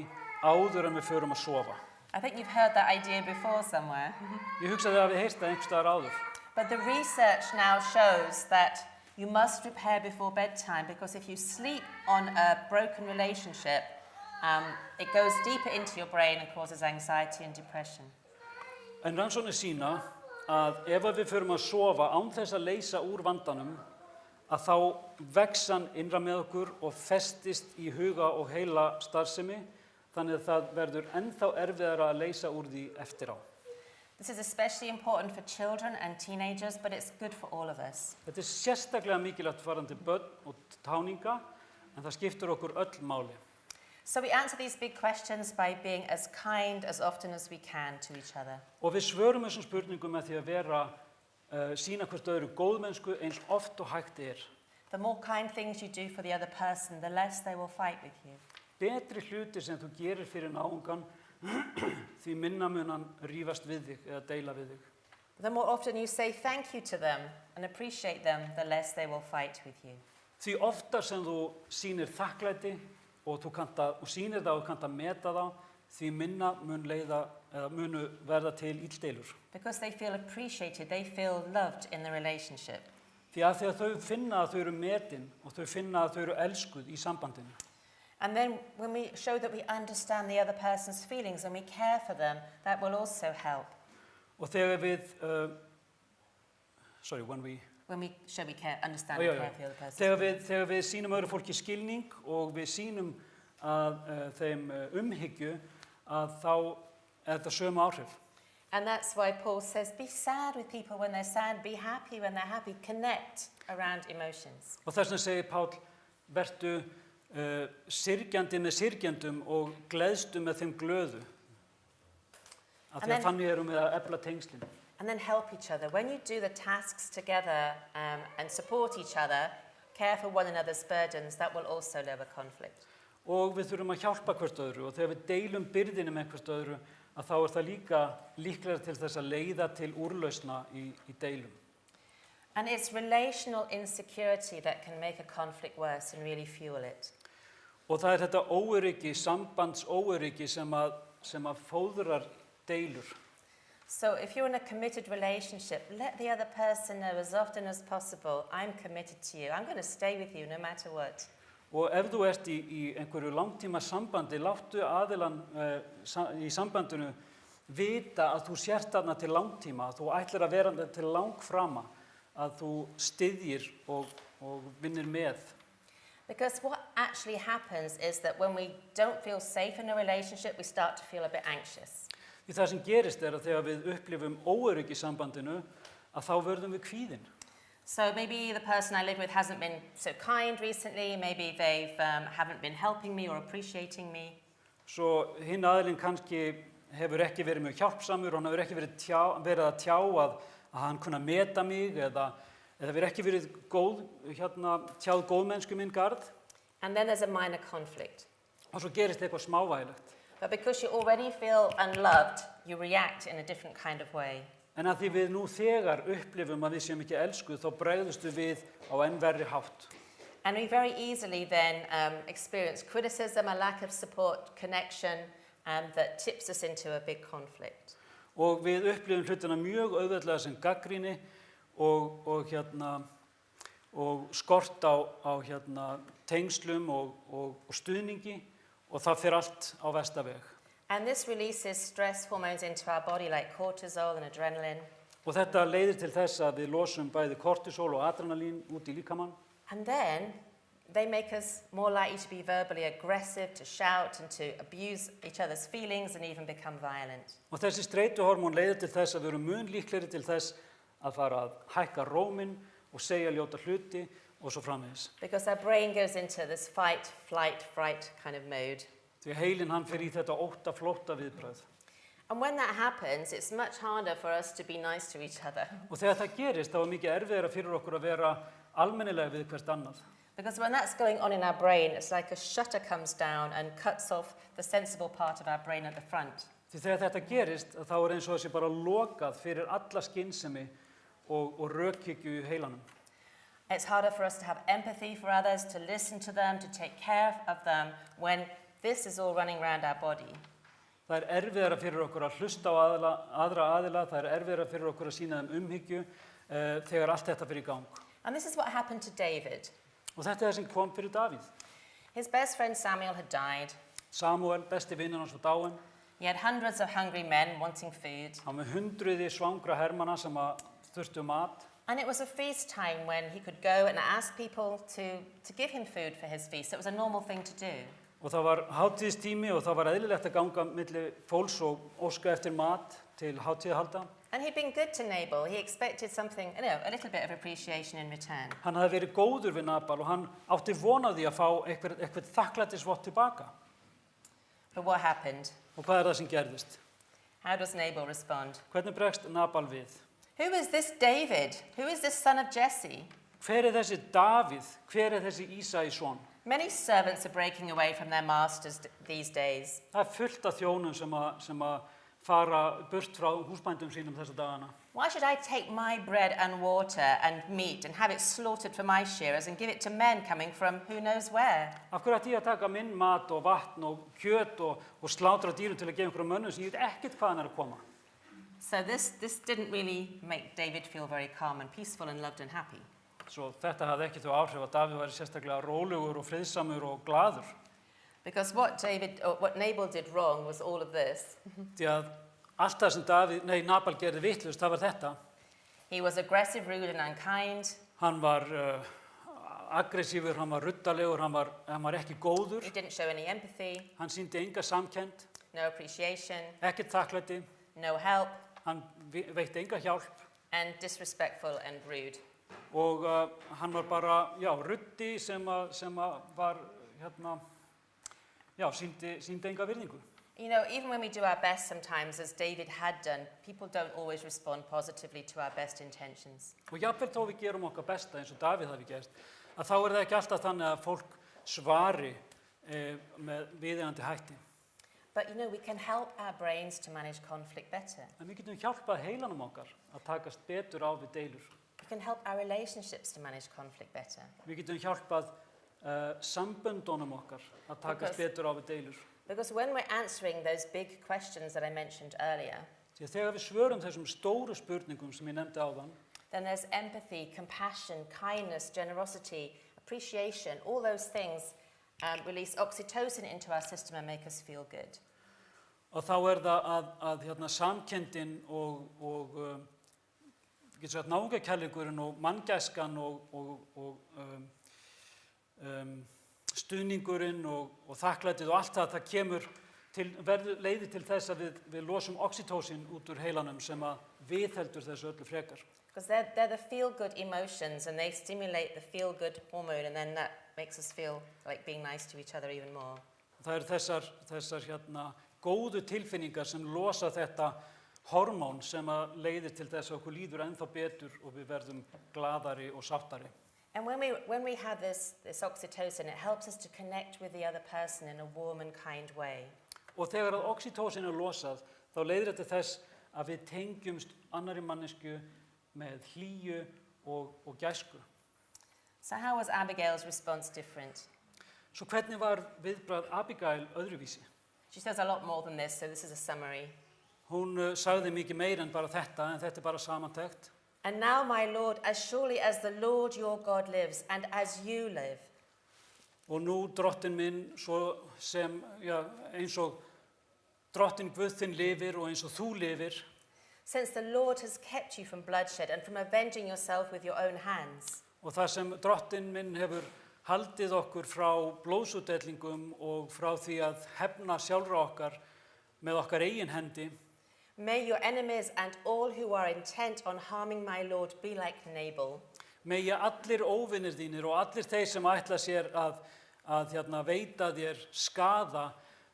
áður en við förum að sofa. I think you've heard that idea before somewhere. Ég hugsaði að við heyrt það einhvers staðar áður. But the research now shows that you must repair before bedtime because if you sleep on a broken relationship, it goes deeper into your brain and causes anxiety and depression. En rannsóknir sýna að ef við förum að sofa án þess að leysa úr vandanum, að þá vex hann innra með okkur og festist í huga og heila starfsemi, þannig að það verður ennþá erfiðara að leysa úr því eftir á. This is especially important for children and teenagers, but it's good for all of us. Þetta sérstaklega mikilvægt varðandi börn og táninga, en það skiptir okkur öll máli. So we answer these big questions by being as kind as often as we can to each other. Og við svörum þessum spurningum með því að sýna hvert öðru góðmennsku eins oft og hægt The more kind things you do for the other person, the less they will fight with you. Betri hlutir sem þú gerir fyrir náungan, því minna mun hann rífast við þig eða deila við þig. The more often you say thank you to them and appreciate them, the less they will fight with you. Því oftar sem þú sýnir þakklæti og þú sýnir það og kannt að meta það, því minna munu verða til illdeilur. Because they feel appreciated, they feel loved in the relationship. Því að þegar þau finna að þau eru metin og þau finna að þau eru elskuð í sambandinu. And then when we show that we understand the other person's feelings and we care for them, that will also help. Og þegar við, When we show we care, understand and care for the other person's feelings. Þegar við sýnum öðru fólki skilning og við sýnum þeim umhyggju, að þá þetta sömu áhrif. And that's why Paul says, be sad with people when they're sad, be happy when they're happy, connect around emotions. Og þess vegna segir Páll, vertu syrgjandi með syrgjandum og gleðstu með þeim glöðu. Af því að þannig erum við að efla tengslin. And then help each other. When you do the tasks together and support each other, care for one another's burdens, that will also lower conflict. Og við þurfum að hjálpa hvert öðru og þegar við deilum byrðinni með hvert öðru, að þá það líka líklega til þess að leiða til úrlausna í deilum. And it's relational insecurity that can make a conflict worse and really fuel it. Og það þetta óöryggi, sambandsóöryggi sem að fóðrar deilur. So if you're in a committed relationship, let the other person know as often as possible, I'm committed to you. I'm going to stay with you no matter what. Og ef þú ert í einhverju langtíma sambandi, láttu aðilann í sambandinu vita að þú sért þarna til langtíma, að þú ætlir að vera til langframa, að þú styðjir og vinnir með. Because what actually happens is that when we don't feel safe in a relationship, we start to feel a bit anxious. Því það sem gerist að þegar við upplifum óöryggi í sambandinu, að þá verðum við kvíðin. So maybe the person I live with hasn't been so kind recently, maybe they haven't been helping me or appreciating me. Svo hinn aðilinn kannski hefur ekki verið mjög hjálpsamur, hann hefur ekki verið að tjá að hann kunna meta mig eða verið ekki verið tjáð góðmennsku minn garð. And then there's a minor conflict. Og svo gerist eitthvað smávægilegt. But because you already feel unloved, you react in a different kind of way. En að því við nú þegar upplifum að við séum ekki elskuð, þá bregðustu við á enn verri hátt. And we very easily then experience criticism, a lack of support, connection, that tips us into a big conflict. Og við upplifum hlutina mjög auðveldlega sem gagnrýni og skort á tengslum og stuðningi. Og það fer allt á versta veg. And this releases stress hormones into our body like cortisol and adrenaline. Og þetta leiðir til þess að við losum bæði kortisol og adrenalín út í líkamann. And then they make us more likely to be verbally aggressive, to shout and to abuse each other's feelings and even become violent. Og þessi streituhormón leiðir til þess að við erum mun líklegri til þess að fara að hækka róminn og segja ljóta hluti og svo framvegis. Because our brain goes into this fight, flight, fright kind of mode. Því heilinn hann fer í þetta ótta-flótta viðbragð. And when that happens, it's much harder for us to be nice to each other. Og þegar það gerist, þá mikið erfiðara fyrir okkur að vera almennilega við hvert annað. Because when that's going on in our brain, it's like a shutter comes down and cuts off the sensible part of our brain at the front. Því þegar þetta gerist, þá eins og þessi bara lokað fyrir alla skynsemi og rökhyggju í heilanum. It's harder for us to have empathy for others, to listen to them, to take care of them when this is all running around our body. Það erfiðara fyrir okkur að hlusta á aðra aðila, það erfiðara fyrir okkur að sýna þeim umhyggju þegar allt þetta fyrir í gang. And this is what happened to David. Og þetta sem kom fyrir Davíð. His best friend Samuel had died. Samuel, besti vinur hans var dáinn. He had hundreds of hungry men wanting food. Hann með hundruði svangra hermanna sem þurftu mat. And it was a feast time when he could go and ask people to give him food for his feast. It was a normal thing to do. Og það var hátíðistími og það var eðlilegt að ganga milli fólks og óska eftir mat til hátíðahalda. And he'd been good to Nabal. He expected something, a little bit of appreciation in return. Hann hafði verið góður við Nabal og hann átti von á því að fá eitthvað þakklætisvott tilbaka. But what happened? Og hvað það sem gerðist? How does Nabal respond? Hvernig bregst Nabal við? Who is this David? Who is this son of Jesse? Hver þessi Davíð? Hver þessi Ísai son? Many servants are breaking away from their masters these days. Það fullt af þjónum sem fara burt frá húsbændum sínum þessa dagana. Why should I take my bread and water and meat and have it slaughtered for my shearers and give it to men coming from who knows where? Af hverju ætti ég að taka minn mat og vatn og kjöt og slátra dýrum til að gefa einhverjum mönnum sem ég veit ekkert hvaðan að koma? So this didn't really make David feel very calm and peaceful and loved and happy. Svo þetta hafði ekki þau áhrif að Davíð væri sérstaklega rólegur og friðsamur og glaður. Because what Nabal did wrong was all of this. Því að allt það sem Nabal gerði vitlaust, það var þetta. He was aggressive, rude and unkind. Hann var aggressífur, hann var ruddalegur, hann var ekki góður. He didn't show any empathy. Hann sýndi enga samkennd. No appreciation. Ekkert þakklæti. No help. Hann veitti enga hjálp. And disrespectful and rude. Og hann var bara, ruddi sem var, sýndi enga virðingu. You know, even when we do our best sometimes, as David had done, people don't always respond positively to our best intentions. Og jafnvel þó við gerum okkar besta eins og Davíð hafi gert, að þá það ekki alltaf þannig að fólk svari með viðeigandi hætti. But you know, we can help our brains to manage conflict better. En við getum hjálpað heilanum okkar að takast betur á við deilur. We can help our relationships to manage conflict better. Við getum hjálpað samböndunum okkar að takast betur á við deilur. Because when we're answering those big questions that I mentioned earlier, Því að þegar við svörum þessum stóru spurningum sem ég nefndi áðan, then there's empathy, compassion, kindness, generosity, appreciation, all those things release oxytocin into our system and make us feel good. og þá það að samkenndin og getur sagt náungakærleikurinn og manngæskan og stuðningurinn og þakklætið og allt það kemur leiðir til þess að við losum oxytocin út úr heilanum sem að viðheldur þessu öllu frekar. Because they're the feel-good emotions and they stimulate the feel-good hormone and then that makes us feel like being nice to each other even more. Það þessar góðu tilfinningar sem losa þetta hormón sem að leiðir til þess að okkur líður ennþá betur og við verðum glaðari og sáttari. And when we have this oxytocin, it helps us to connect with the other person in a warm and kind way. Og þegar að oxytocin losað, þá leiðir þetta þess að við tengjumst annarri mannesku með hlýju og gæsku. So how was Abigail's response different? Svo hvernig var viðbragð Abigail öðruvísi? She says a lot more than this, so this is a summary. Hún sagði mikið meira en bara þetta, en þetta bara samantekt. And now, my Lord, as surely as the Lord your God lives, and as you live. Og nú drottinn minn, svo sem, eins og drottinn Guð þinn lifir og eins og þú lifir. Since the Lord has kept you from bloodshed and from avenging yourself with your own hands. Og það sem drottinn minn hefur haldið okkur frá blóðsútdellingum og frá því að hefna sjálfra okkar með okkar eigin hendi. May your enemies and all who are intent on harming my Lord be like Nabal. Megi allir óvinir þínir og allir þeir sem ætla sér að veita þér skaða,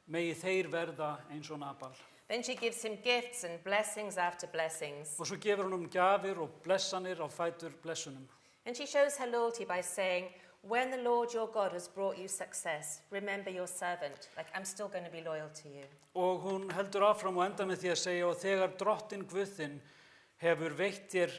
megi þeir verða eins og Nabal. Then she gives him gifts and blessings after blessings. Og svo gefur hún gjafir og blessanir á fætur blessunum. And she shows her loyalty by saying, when the Lord your God has brought you success, remember your servant. Like, I'm still going to be loyal to you. Og hún heldur áfram og endar með því að segja, og þegar drottinn Guð þinn hefur veitt þér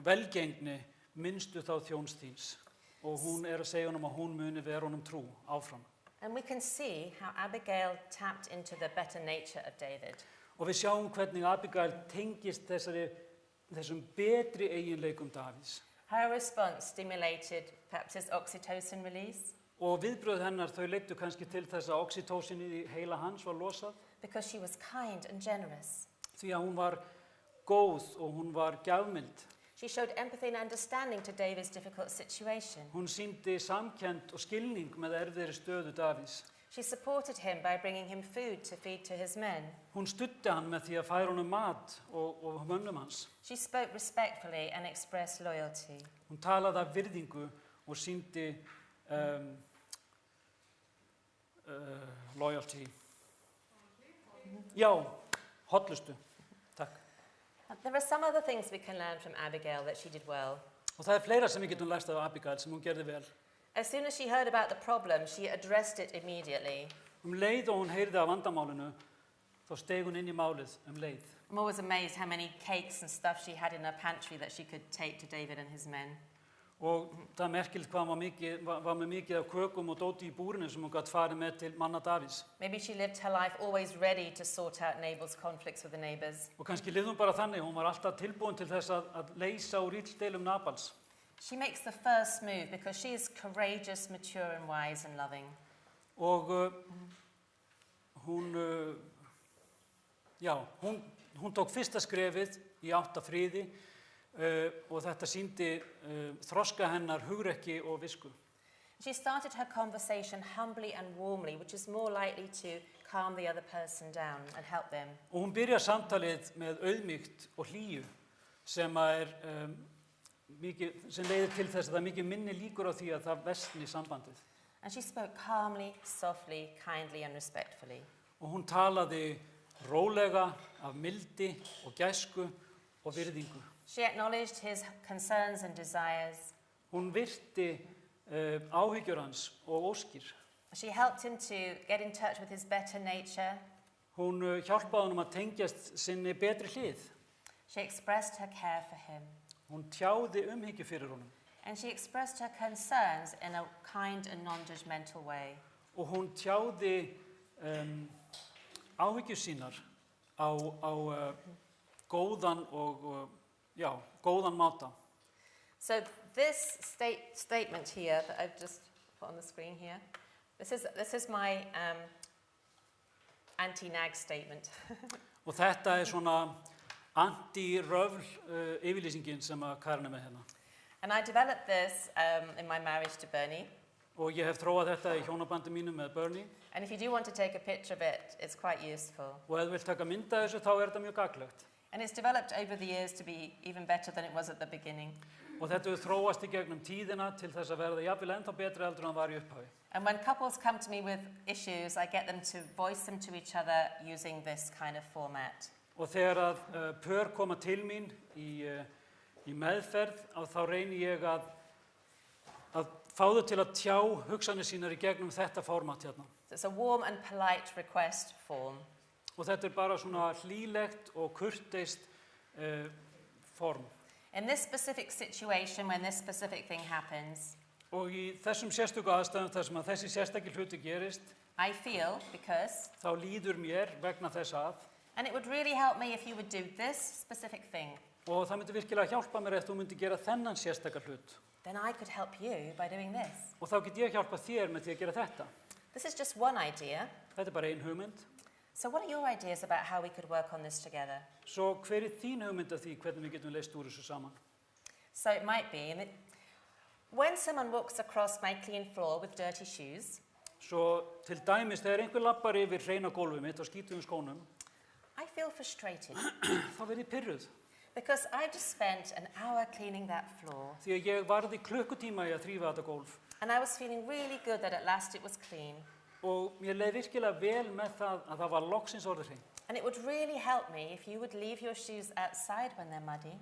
velgengni, minnstu þá þjóns þíns. Og hún að segja honum að hún muni vera honum trú áfram. And we can see how Abigail tapped into the better nature of David. Og við sjáum hvernig Abigail tengist þessum betri eiginleikum Davíðs. Her response stimulated perhaps his oxytocin release. Og viðbrögð hennar þau leiddu kannski til þess að oxytocinið í heila hans var losað. Because she was kind and generous. Því að hún var góð og hún var gjafmild. She showed empathy and understanding to David's difficult situation. Hún sýndi samkennd og skilning með erfiðri stöðu Davíðs. She supported him by bringing him food to feed to his men. Hún studdi hann með því að færa honum mat og mönnum hans. She spoke respectfully and expressed loyalty. Hún talaði af virðingu og sýndi loyalty. Já, hollustu. Takk. There are some other things we can learn from Abigail that she did well. Og það fleira sem við getum lært af Abigail sem hún gerði vel. As soon as she heard about the problem, she addressed it immediately. Leið og hún heyrði af vandamálinu, þá steig hún inn í málið leið. I'm always amazed how many cakes and stuff she had in her pantry that she could take to David and his men. Og það merkilegt hvað var með mikið af kökum og dóti í búrinu sem hún gat farið með til manna Davíðs. Maybe she lived her life always ready to sort out Nabal's conflicts with the neighbors. Og kannski lifði hún bara þannig, hún var alltaf tilbúin til þess að leysa úr illdeilum Nabals. She makes the first move because she is courageous, mature and wise and loving. Og hún tók fyrsta skrefið í átt að friði og þetta sýndi þroska hennar hugrekki og visku. She started her conversation humbly and warmly, which is more likely to calm the other person down and help them. Og hún byrjar samtalið með auðmýkt og hlýju sem leiðir til þess að það mikið minni líkur á því að það versni sambandið. And she spoke calmly, softly, kindly and respectfully. Og hún talaði rólega af mildi og gæsku og virðingu. She acknowledged his concerns and desires. Hún virti áhyggjur hans og óskir. She helped him to get in touch with his better nature. Hún hjálpaði honum að tengjast sinni betri hlið. She expressed her care for him. Hún tjáði umhyggju fyrir honum. And she expressed her concerns in a kind and non-judgmental way. Og hún tjáði áhyggjur sínar á góðan og góðan máta. So this statement here that I've just put on the screen here, this is my anti-nag statement. Og þetta svona anti-röfl yfirlýsingin sem Karen með hérna. And I developed this in my marriage to Bernie. Og ég hef þróað þetta í hjónabandi mínu með Bernie. And if you do want to take a picture of it, it's quite useful. Og ef þú vilt taka mynd af þessu, þá þetta mjög gagnlegt. And it's developed over the years to be even better than it was at the beginning. Og þetta hefur þróast í gegnum tíðina til þess að verða jafnvel ennþá betri heldur en það var í upphafi. And when couples come to me with issues, I get them to voice them to each other using this kind of format. Og þegar að pör koma til mín í meðferð, þá reyni ég að fá þau til að tjá hugsanir sínar í gegnum þetta format hérna. It's a warm and polite request form. Og þetta bara svona hlýlegt og kurteist form. In this specific situation, when this specific thing happens, og í þessum sérstöku aðstæðum þar sem að þessi sérstakir hluti gerist, I feel because, þá líður mér vegna þess að, and it would really help me if you would do this specific thing. Og það myndi virkilega hjálpa mér ef þú myndi gera þennan sérstakar hlut. Then I could help you by doing this. Og þá get ég hjálpa þér með því að gera þetta. This is just one idea. Þetta bara ein hugmynd. So what are your ideas about how we could work on this together? Svo hver þín hugmynd af því hvernig við getum leyst úr þessu saman? So it might be, when someone walks across my clean floor with dirty shoes, Svo til dæmis þegar einhver lappar yfir hreina gólfið mitt og skítuðum skónum, I feel frustrated. þá verð ég pirruð. Because I've just spent an hour cleaning that floor. Því að ég varði klukkutíma í að þrífa þetta gólf. And I was feeling really good that at last it was clean. Og mér leið virkilega vel með það að það var loksins orðið hreint. And it would really help me if you would leave your shoes outside when they're muddy.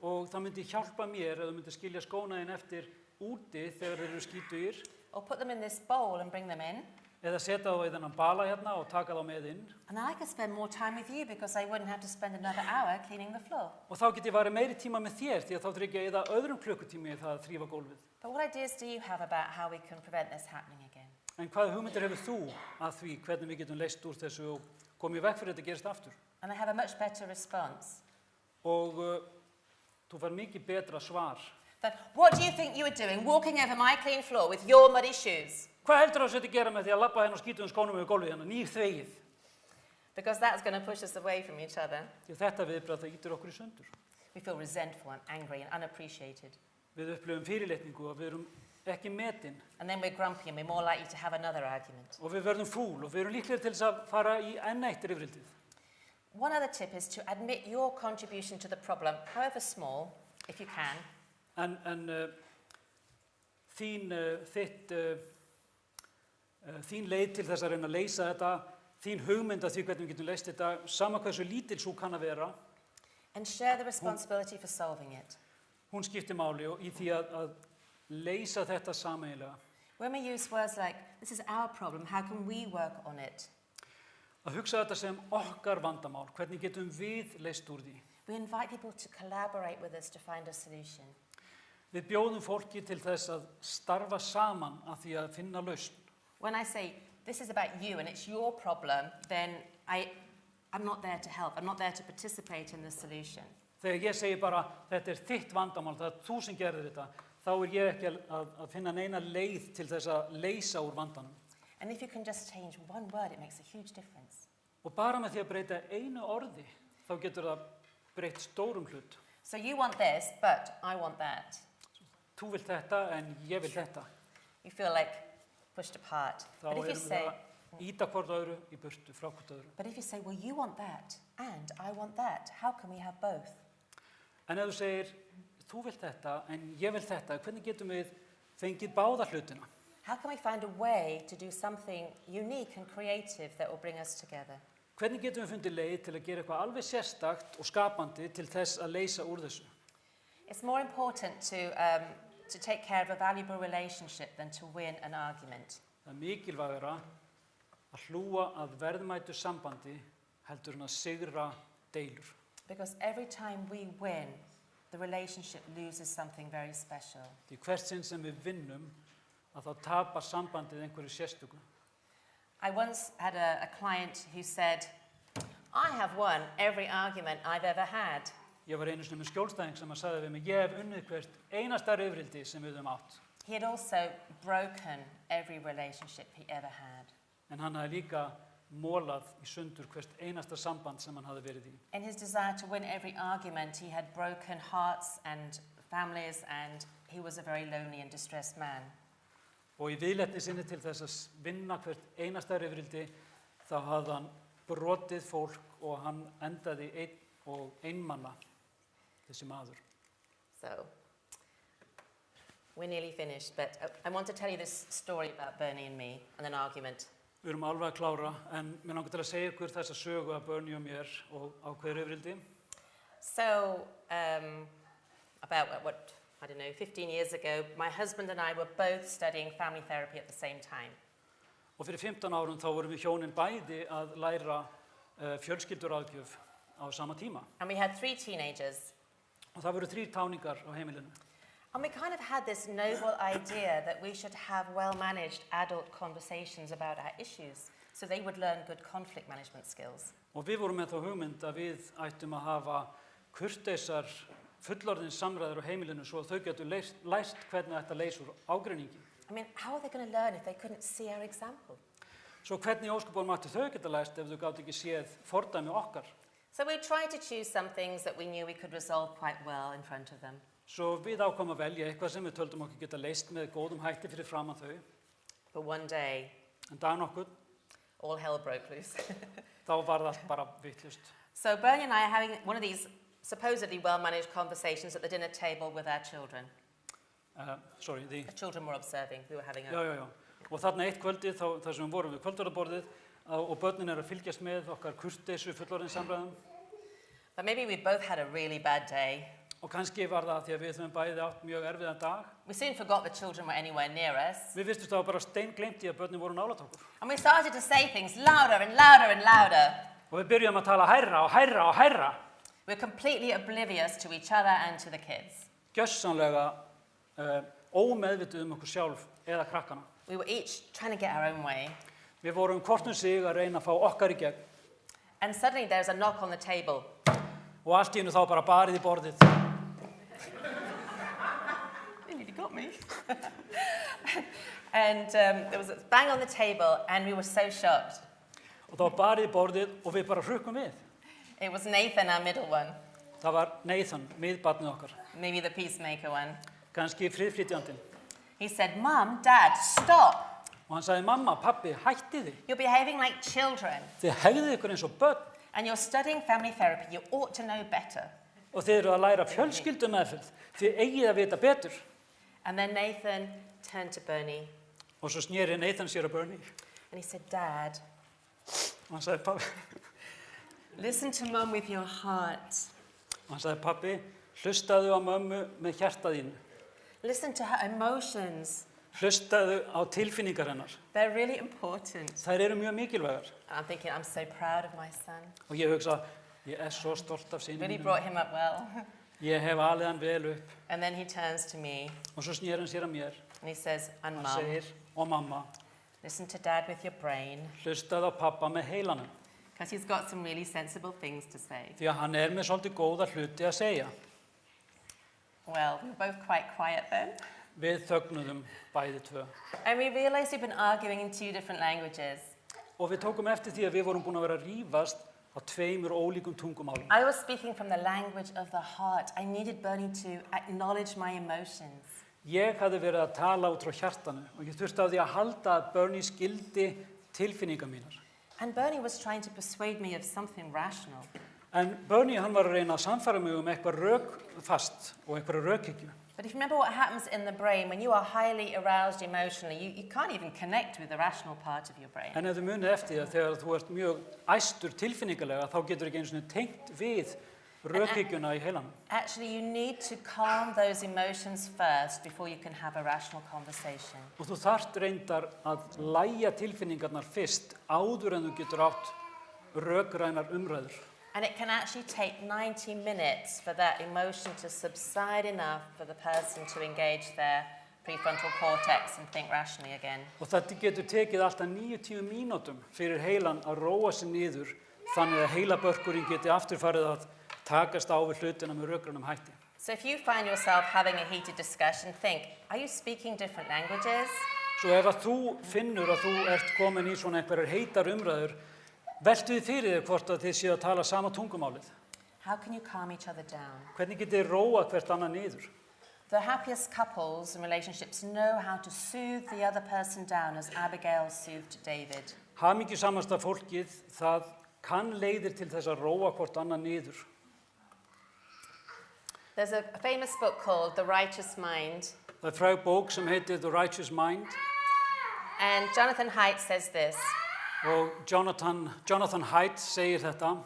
Og það myndi hjálpa mér ef þú myndi skilja skóna þín eftir úti þegar þeir eru skítugir. Or put them in this bowl and bring them in. Eða setja þá í þennan bala hérna og taka þá með inn. And I could spend more time with you because I wouldn't have to spend another hour cleaning the floor. Og þá get ég varið meiri tíma með þér því að þá þurfi ég að eyða öðrum klukkutími í það að þrífa gólfið. But what ideas do you have about how we can prevent this happening again? En hvaða hugmyndir hefur þú að því hvernig við getum leyst úr þessu og komið í veg fyrir þetta gerist aftur? And I have a much better response. Og þú fær mikið betra svar. But what do you think you were doing walking over my clean floor with your muddy shoes? Hvað heldur þú að gera með því að labba hérna og skítuðum skónum yfir gólfið hérna, nýþvegið? Because that's going to push us away from each other. Því þetta viðbragð það ýtir okkur í sundur. We feel resentful and angry and unappreciated. Við upplifum fyrirlitningu og við erum ekki metin. And then we're grumpy and we're more likely to have another argument. Og við verðum fúl og við erum líklegir til þess að fara í enn eitt rifrildið. One other tip is to admit your contribution to the problem, however small, if you can. Þín leið til þess að reyna að leysa þetta, þín hugmynd að því hvernig við getum leyst þetta, sama hversu lítil sú kann að vera. And share the responsibility for solving it. Hún skiptir máli og í því að leysa þetta sameiginlega. When we use words like, this is our problem, how can we work on it? Að hugsa þetta sem okkar vandamál, hvernig getum við leyst úr því? We invite people to collaborate with us to find a solution. Við bjóðum fólki til þess að starfa saman að því að finna lausn. When I say, this is about you and it's your problem, then I'm not there to help. I'm not there to participate in the solution. Þegar ég segi bara, þetta þitt vandamál, það þú sem gerðir þetta, þá ég ekki að finna neina leið til þess að leysa úr vandanum. And if you can just change one word, it makes a huge difference. Og bara með því að breyta einu orði, þá getur það breytt stórum hlut. So you want this, but I want that. Þú vilt þetta, en ég vil þetta. You feel like pushed apart. Þá But if you við say, að íta hvort öðru í burtu, frá hvort öðru. but if you say, well, you want that, and I want that, how can we have both? En ef þú segir, þú vilt þetta, en ég vil þetta, hvernig getum við fengið báða hlutina? How can we find a way to do something unique and creative that will bring us together? Hvernig getum við fundið leið til að gera eitthvað alveg sérstakt og skapandi til þess að leysa úr þessu? It's more important to take care of a valuable relationship than to win an argument. Það mikilvægara að hlúa að verðmætu sambandi heldur en að sigra deilur. Because every time we win, the relationship loses something very special. Því hvert sinn sem við vinnum, að þá tapar sambandið einhverju sérstöku. I once had a client who said, I have won every argument I've ever had. Ég var einu sinni með skjólstæðing sem sagði við mig, ég hef unnið hvert einasta rifrildi sem við höfum átt. He had also broken every relationship he ever had. En hann hafði líka mólað í sundur hvert einasta samband sem hann hafði verið í. In his desire to win every argument, he had broken hearts and families, and he was a very lonely and distressed man. Og í viðleitni sinni til þess að vinna hvert einasta rifrildi, þá hafði hann brotið fólk og hann endaði einmana, þessi maður. So, we're nearly finished, but I want to tell you this story about Bernie and me and an argument. Við erum alveg að klára, en mér langar til að segja ykkur þessa sögu af Bernie og mér og ákveður rifrildi. So, about, I don't know, 15 years ago, my husband and I were both studying family therapy at the same time. Og fyrir 15 árum þá vorum við hjónin bæði að læra fjölskylduráðgjöf á sama tíma. And we had 3 teenagers. Og það voru 3 táningar á heimilinu. And we kind of had this noble idea that we should have well-managed adult conversations about our issues, so they would learn good conflict management skills. Og við vorum með þá hugmynd að við ættum að hafa kurteisar fullorðins samræður á heimilinu svo þau getur lært hvernig ætti að leysa úr ágreiningi. I mean, how are they going to learn if they couldn't see our example? Svo hvernig ósköpunum ættu þau geta lært ef þau gátu ekki séð fordæmi okkar? So we tried to choose some things that we knew we could resolve quite well in front of them. Svo við ákváðum að velja eitthvað sem við töldum okkur geta leyst með góðum hætti fyrir framan þau. But one day, En dag nokkuð, all hell broke loose. þá var það allt bara vitlaust. So Bernie and I are having one of these supposedly well-managed conversations at the dinner table with our children. The children were observing. We were having a... Já. Og þarna eitt kvöldið, þar sem við vorum við kvöldverðarborðið, og börnin að fylgjast með okkar kurteisu fullorðins samræðum. But maybe we both had a really bad day. Og kannski var það því að við höfum bæði átt mjög erfiðan dag. We soon forgot the children were anywhere near us. Við vistum þá bara steingleymd í að börnin voru nálægt okkur. And we started to say things louder and louder and louder. Og við byrjum að tala hærra og hærra og hærra. We're completely oblivious to each other and to the kids. Gjörsamlega ómeðvituð okkur sjálf eða krakkana. We were each trying to get our own way. Við vorum hvort sig að reyna að fá okkar í gegn. And suddenly there's a knock on the table. Og allt í einu þá bara barið í borðið. You got me. And there was a bang on the table and we were so shocked. Og þá barið í borðið og við bara hrukkum við. It was Nathan, our middle one. Það var Nathan, miðbarnið okkar. Maybe the peacemaker one. Kannski friðflytjandinn. He said, Mum, Dad, stop. Og hann sagði, mamma, pappi, hættið þið. You're behaving like children. Þið hegðið ykkur eins og börn. And you're studying family therapy. You ought to know better. Og þið eru að læra fjölskyldumeðferð. Þið eigið að vita betur. And then Nathan turned to Bernie. Og svo sneri Nathan sér að Bernie. And he said, Dad. Og hann sagði, pappi. Listen to Mum with your heart. Og hann sagði, pappi, hlustaðu á mömmu með hjartað þínu. Listen to her emotions. Hlustaðu á tilfinningar hennar. They're really important. Þær eru mjög mikilvægar. I'm thinking, I'm so proud of my son. Og ég hugsa, ég svo stolt af syninum. Really brought him up well. Ég hef alið hann vel upp. And then he turns to me. Og svo snýr hann sér að mér. And he says, and Hann Mum, segir, og mamma, listen to Dad with your brain. hlustaðu á pappa með heilanum. Because he's got some really sensible things to say. Því að hann með svolítið góða hluti að segja. Well, we were both quite quiet then. Við þögnuðum bæði tvö. And we realized we'd been arguing in 2 different languages. Og við tókum eftir því að við vorum búin að vera að rífast á 2 ólíkum tungumálum. I was speaking from the language of the heart. I needed Bernie to acknowledge my emotions. Ég hafði verið að tala út frá hjartanu og ég þurfti á því að halda að Bernie skildi tilfinningar mínar. And Bernie was trying to persuade me of something rational. En Bernie hann var að reyna að sannfæra mig eitthvað rökfast og eitthvað rökhyggju. But if you remember what happens in the brain, when you are highly aroused emotionally, you can't even connect with the rational part of your brain. En ef þú munið eftir það, þegar þú ert mjög æstur tilfinningalega, þá getur ekki einu sinni tengt við rökhyggjuna í heilanum. Actually, you need to calm those emotions first before you can have a rational conversation. Og þú þarft reyndar að lægja tilfinningarnar fyrst áður en þú getur átt rökrænar umræður. And it can actually take 90 minutes for that emotion to subside enough for the person to engage their prefrontal cortex and think rationally again. Og þetta getur tekið alltaf 90 mínútum fyrir heilan að róa sig niður þannig að heilabörkurinn geti aftur farið að takast á við hlutina með rökgrannum hætti. So if you find yourself having a heated discussion, think, are you speaking different languages? Svo ef að þú finnur að þú ert komin í svona einhverjar heitar umræður, veltu þið fyrir þér hvort að þið séu að tala sama tungumálið. How can you calm each other down? Hvernig getið þið róa hvert annað niður? The happiest couples and relationships know how to soothe the other person down as Abigail soothed David. Hamingjusamasta fólkið, það kann leiðir til þess að róa hvort annað niður. There's a famous book called The Righteous Mind. Það er fræg bók sem heitir The Righteous Mind. And Jonathan Haidt says this. Og Jonathan Haidt segir þetta.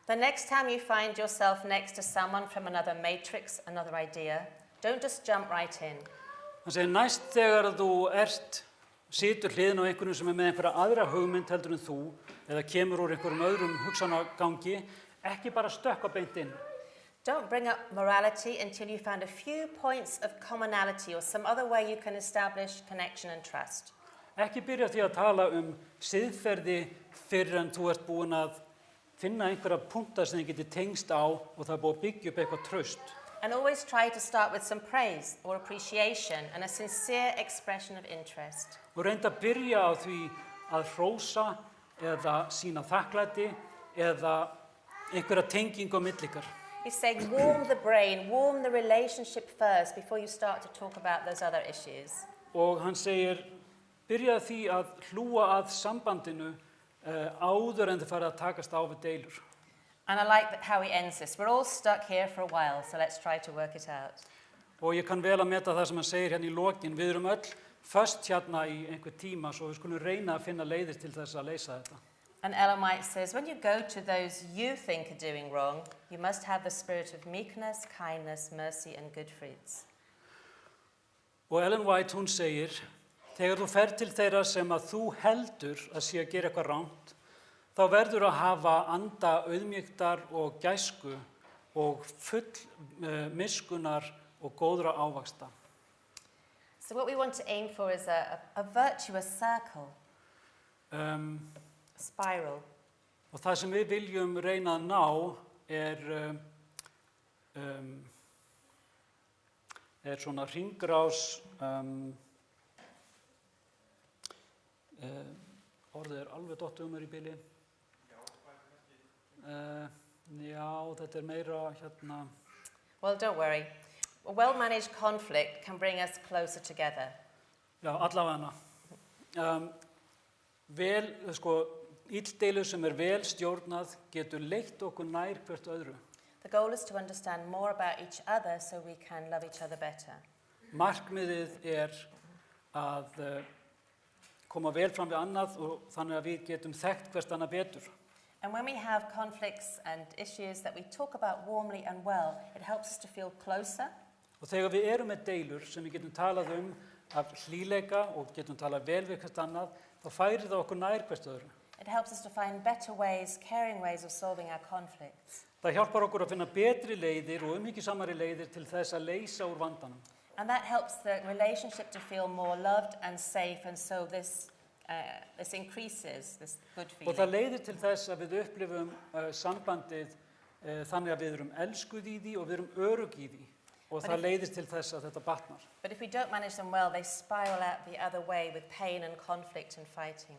The next time you find yourself next to someone from another matrix, another idea, don't just jump right in. Hann segir næst þegar þú situr hliðin á einhverjum sem með einhverja aðra hugmynd heldur en þú, eða kemur úr einhverjum öðrum hugsanagangi, ekki bara stökkva beint inn. Don't bring up morality until you find a few points of commonality or some other way you can establish connection and trust. Ekki byrja því að tala siðferði fyrr en þú ert búin að finna einhverja punkta sem þið geti tengst á og það er búið að byggja upp eitthvað traust. And always try to start with some praise or appreciation and a sincere expression of interest. Og reynda að byrja á því að hrósa eða sýna þakklæti eða einhverja tengingu á milli ykkar. He's saying warm the brain, warm the relationship first before you start to talk about those other issues. Og hann segir, byrja því að hlúa að sambandinu áður en þið farið að takast á við deilur. And I like how he ends this. We're all stuck here for a while, so let's try to work it out. Og ég kann vel að meta það sem hann segir hérna í lokin. Við erum öll föst hérna í einhver tíma, svo við skulum reyna að finna leiðir til þess að leysa þetta. And Ellen White says, when you go to those you think are doing wrong, you must have the spirit of meekness, kindness, mercy and good fruits. Og Ellen White, hún segir, þegar þú fer til þeirra sem að þú heldur að sé að gera eitthvað rangt, þá verður að hafa anda auðmýktar og gæsku og full miskunnar og góðra ávaxta. So what we want to aim for is a virtuous circle, a spiral. Og það sem við viljum reyna að ná er svona hringrás, orðið er alveg dottið mér í bili. Já, þetta er meira hérna. Well, don't worry. A well-managed conflict can bring us closer together. Já, allavega hana. Illdeilu sem er vel stjórnað getur leitt okkur nær hvert öðru. The goal is to understand more about each other so we can love each other better. Markmiðið er að koma vel fram við annað og þannig að við getum þekkt hvert annað betur. And when we have conflicts and issues that we talk about warmly and well, it helps us to feel closer. Og þegar við erum með deilur sem við getum talað af hlýleika og getum talað vel við hvert annað, þá færir það okkur nær hvert öðru. It helps us to find better ways, caring ways of solving our conflicts. Það hjálpar okkur að finna betri leiðir og umhyggjusamari leiðir til þess að leysa úr vandanum. And that helps the relationship to feel more loved and safe, and so this increases this good feeling. Og það leiðir til þess að við upplifum sambandið þannig að við erum elskuð í því og við erum örugg í því. Og það leiðir til þess að þetta batnar. But if we don't manage them well, they spiral out the other way with pain and conflict and fighting.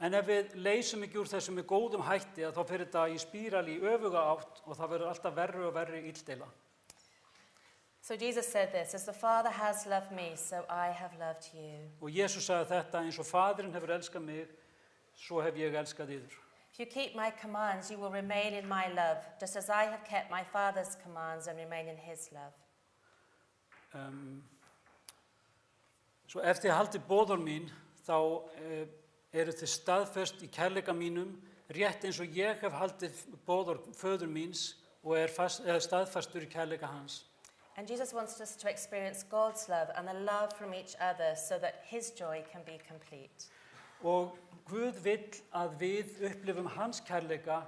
En ef við leysum ekki úr þessu með góðum hætti, þá fer þetta í spírali í öfuga átt og það verður alltaf verri og verri illdeila. So Jesus said this, as the Father has loved me, so I have loved you. Og Jesus sagði þetta, eins og Faðirinn hefur elskað mig, svo hef ég elskað yður. If you keep my commands, you will remain in my love, just as I have kept my Father's commands and remain in his love. Svo ef þið haldið boðorð mín, þá eru þið staðföst í kærleika mínum, rétt eins og ég hef haldið boðorð föður míns og staðfastur í kærleika hans. And Jesus wants us to experience God's love and the love from each other so that his joy can be complete. Og Guð vill að við upplifum hans kærleika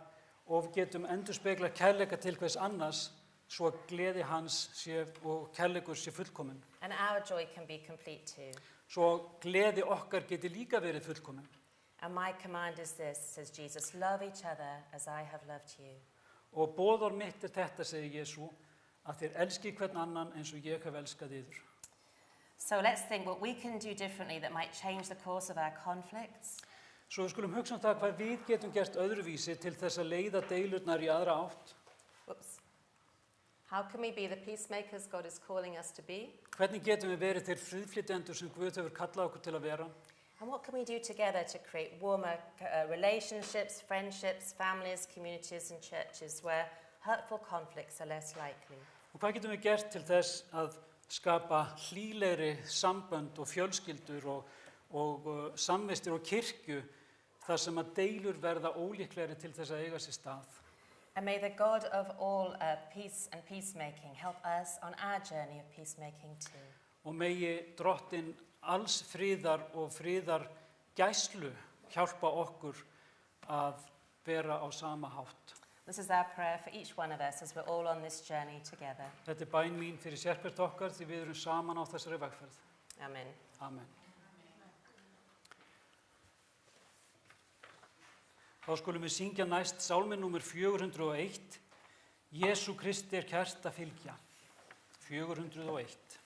og getum endurspegla kærleika til hvers annars svo gleði hans og kærleikur sé fullkomin. And our joy can be complete too. Svo gleði okkar geti líka verið fullkomin. And my command is this, says Jesus, love each other as I have loved you. Og boðorð mitt þetta, segir Jesú, að þér elski hvern annan eins og ég hef elskað yður. So let's think what we can do differently that might change the course of our conflicts. Svo við skulum hugsa það hvað við getum gert öðruvísi til þess að leiða deilurnar í aðra átt. Whoops. How can we be the peacemakers God is calling us to be? Hvernig getum við verið þeir friðflytjendur sem Guð hefur kallað okkur til að vera? And what can we do together to create warmer relationships, friendships, families, communities and churches where hurtful conflicts are less likely? Og hvað getum við gert til þess að skapa hlýlegri sambönd og fjölskyldur og samvistir og kirkju þar sem að deilur verða ólíklegri til þess að eiga sér stað? And may the God of all peace and peacemaking help us on our journey of peacemaking too. Og megi drottinn alls friðar og friðar gæslu hjálpa okkur að vera á sama hátt. This is our prayer for each one of us as we're all on this journey together. Þetta bæn mín fyrir sérhvert okkar því við erum saman á þessari vegferð. Amen. Amen. Þá skulum við syngja næst sálminn númer 401. Jesú Kristi kært að fylgja. 401.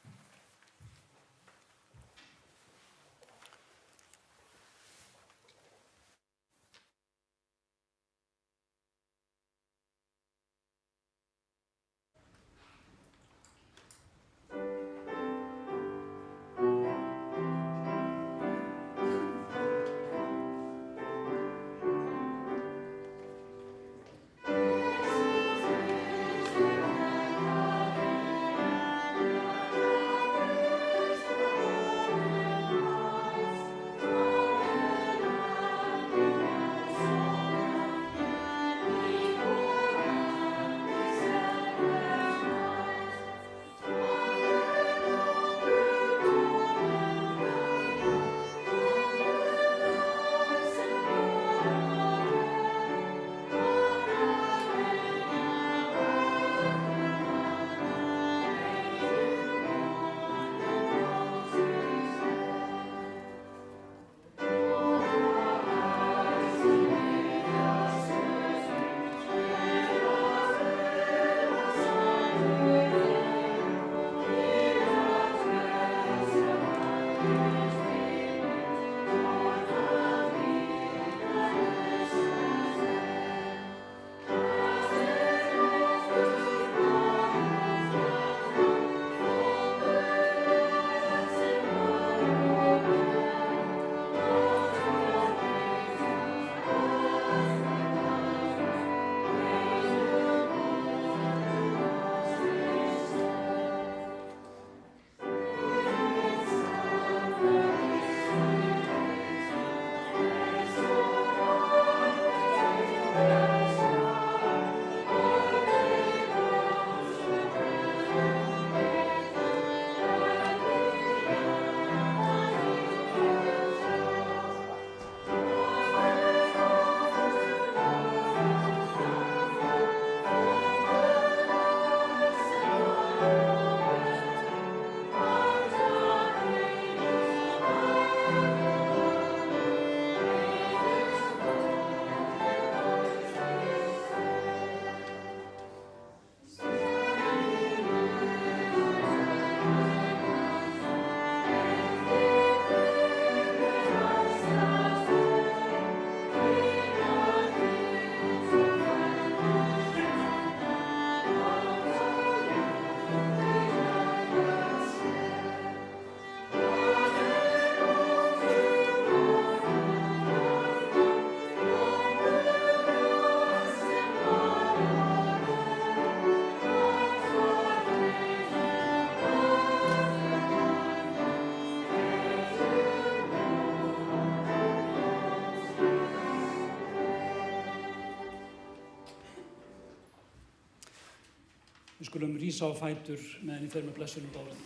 Við skulum rísa á fætur meðan ég fer með blessunarorðin.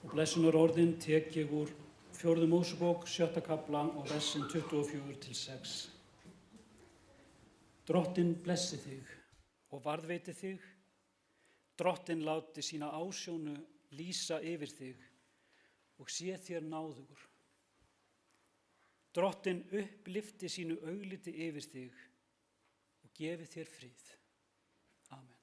Og blessunarorðin tek ég úr 4. Mósebók 7. kafla og versin 24-6. Drottinn blessi þig og varðveiti þig. Drottinn láti sína ásjónu lýsa yfir þig og sé þér náðugur. Drottinn upplyfti sínu augliti yfir þig og gefi þér frið. Amen.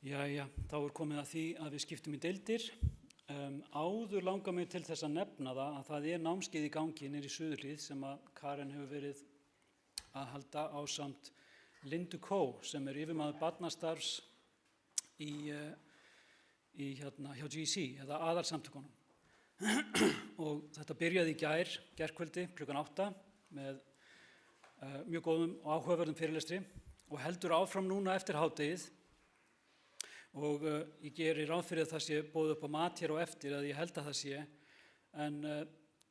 Jæja, þá komið að því að við skiptum í deildir. Áður langar mig til þess að nefna það að það námskeið í gangi niður í Suðurhlíð sem að Karen hefur verið að halda ásamt Lindu Kó sem yfirmaður barnastarfs hjá GC eða aðalsamtökunum. Og þetta byrjaði í gærkvöldi klukkan 8 með mjög góðum og áhugaverðum fyrirlestri og heldur áfram núna eftir hádegið. Og ég geri ráð fyrir að það sé boðið upp á mat hér á eftir, að ég held að það sé, en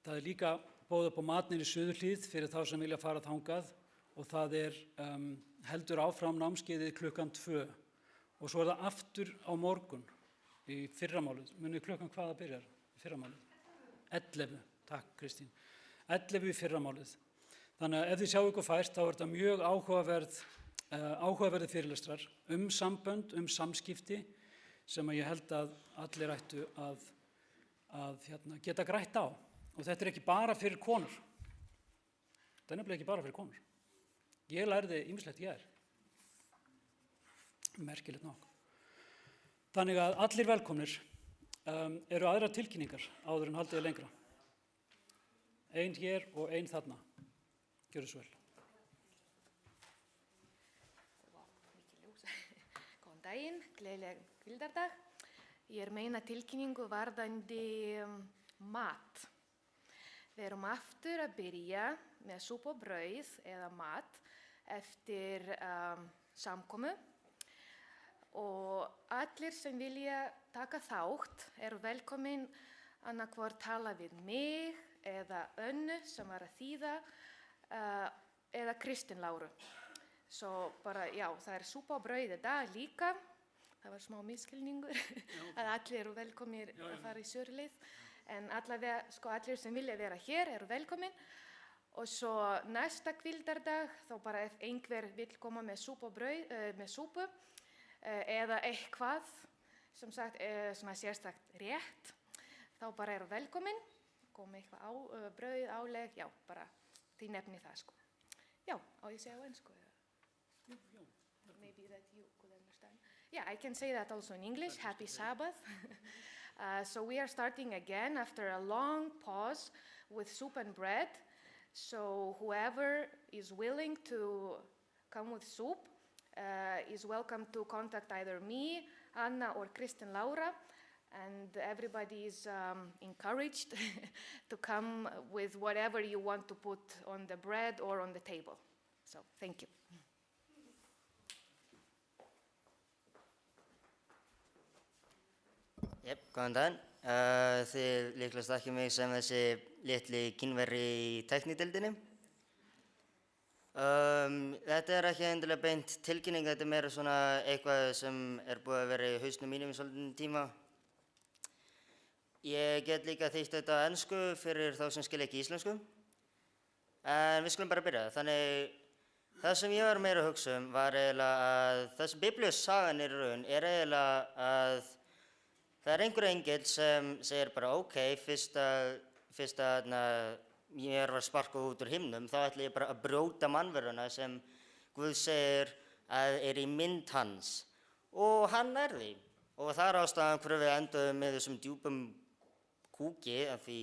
það líka boðið upp á mat niður í Suðurhlíð fyrir þá sem vilja fara þangað og það heldur áfram námskeiðið klukkan 2 og svo það aftur á morgun í fyrramálið. Munið klukkan hvað það byrjar í fyrramálið? 11, takk Kristín, 11 í fyrramálið. Þannig að ef þið sjáu ykkur fært þá þetta mjög áhugaverði fyrirlestrar sambönd, samskipti sem að ég held að allir ættu að geta grætt á. Og þetta ekki bara fyrir konur. Þetta nefnilega ekki bara fyrir konur. Ég lærði ýmislegt í gær. Merkilegt nokk. Þannig að allir velkomnir. Eru aðrar tilkynningar áður en haldið lengra. Ein hér og ein þarna. Gjörðu svo vel. Góðan daginn, gleðileg hvíldardag. Ég meina tilkynningu varðandi mat. Við erum aftur að byrja með súpu og brauð eða mat eftir samkomu og allir sem vilja taka þátt eru velkomin annarkvort tala við mig eða Önnu sem var að þýða eða Kristín Láru. Svo bara, já, það súpa og brauð í dag líka. Það var smá misskilningur að allir eru velkomnir að fara í Suðurhlíð. En allavega, allir sem vilja vera hér eru velkomin. Og svo næsta hvíldardag, þá bara ef einhver vill koma með súpu og brauð, með súpu eða eitthvað, sem sagt, svona sérstakt rétt, þá bara eru velkomin. Koma eitthvað brauð, álegg, já, bara því nefni það, Já, á ég segja á ensku. Maybe that you could understand. Yeah, I can say that also in English. Happy Sabbath. So we are starting again after a long pause with soup and bread. So whoever is willing to come with soup is welcome to contact either me, Anna or Kristen Laura, and everybody is encouraged to come with whatever you want to put on the bread or on the table. So, thank you. Góðan daginn. Þið líklegast þekkið mig sem þessi litli kínverji í tæknideildinni. Þetta ekki endilega beint tilkynning, þetta meira svona eitthvað sem búið að vera í hausnum mínum í svolítinn tíma. Ég get líka þýtt þetta á ensku fyrir þá sem skilja ekki íslensku. En við skulum bara byrja. Þannig, það sem ég var meira að hugsa var eiginlega að þessi biblíusagan í raun eiginlega að það einhver engill sem segir bara fyrst að mér var sparkað út úr himnum, þá ætla ég bara að brjóta mannveruna sem Guð segir að í mynd hans. Og hann því. Og það ástæðan hverju við enduðum með þessum djúpum kúki, af því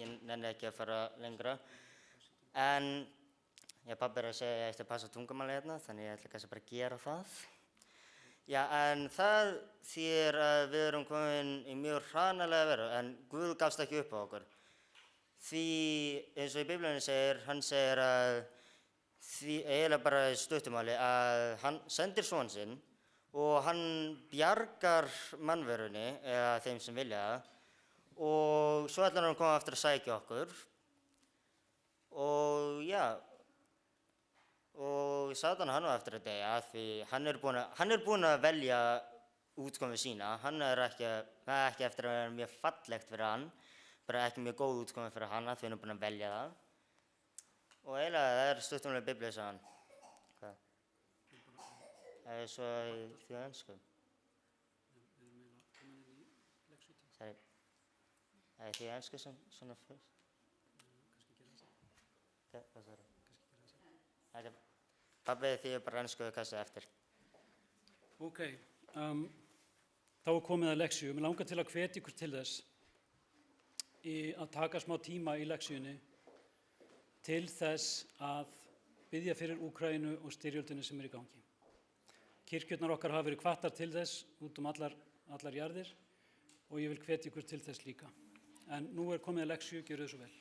ég nenni ekki að fara lengra. En pabbi að segja að ég ætti að passa tungumálið hérna, þannig ég ætla kannski bara að gera það. Já, en það þýðir að við erum komin í mjög hranalega veru, en Guð gafst ekki upp á okkur. Því, eins og í Biblíunni segir, hann segir að, eiginlega bara í stuttumáli, að hann sendir son sinn og hann bjargar mannverunni, eða þeim sem vilja það, og svo ætlar hann að koma aftur að sækja okkur. Og já, og Satan hann á eftir að deyja því hann búinn að velja útkomu sína. Það er ekki eftir að vera mjög fallegt fyrir hann, bara ekki mjög góð útkomu fyrir hann því hann búinn að velja það. Og eiginlega það stuttumlega biblíusagan. Hvað? Það svo í því á ensku. Sorry. Það því á ensku sem svona fyrst. Hvað svo það? Pabbi því bara enskuðu kastið eftir. Þá komið að leksíu. Mér langar til að hvetja ykkur til þess að taka smá tíma í leksíunni til þess að biðja fyrir Úkraínu og styrjöldinni sem í gangi. Kirkjurnar okkar hafa verið hvattar til þess út allar jarðir og ég vil hvetja ykkur til þess líka. En nú komið að leksíu, gjörið svo vel.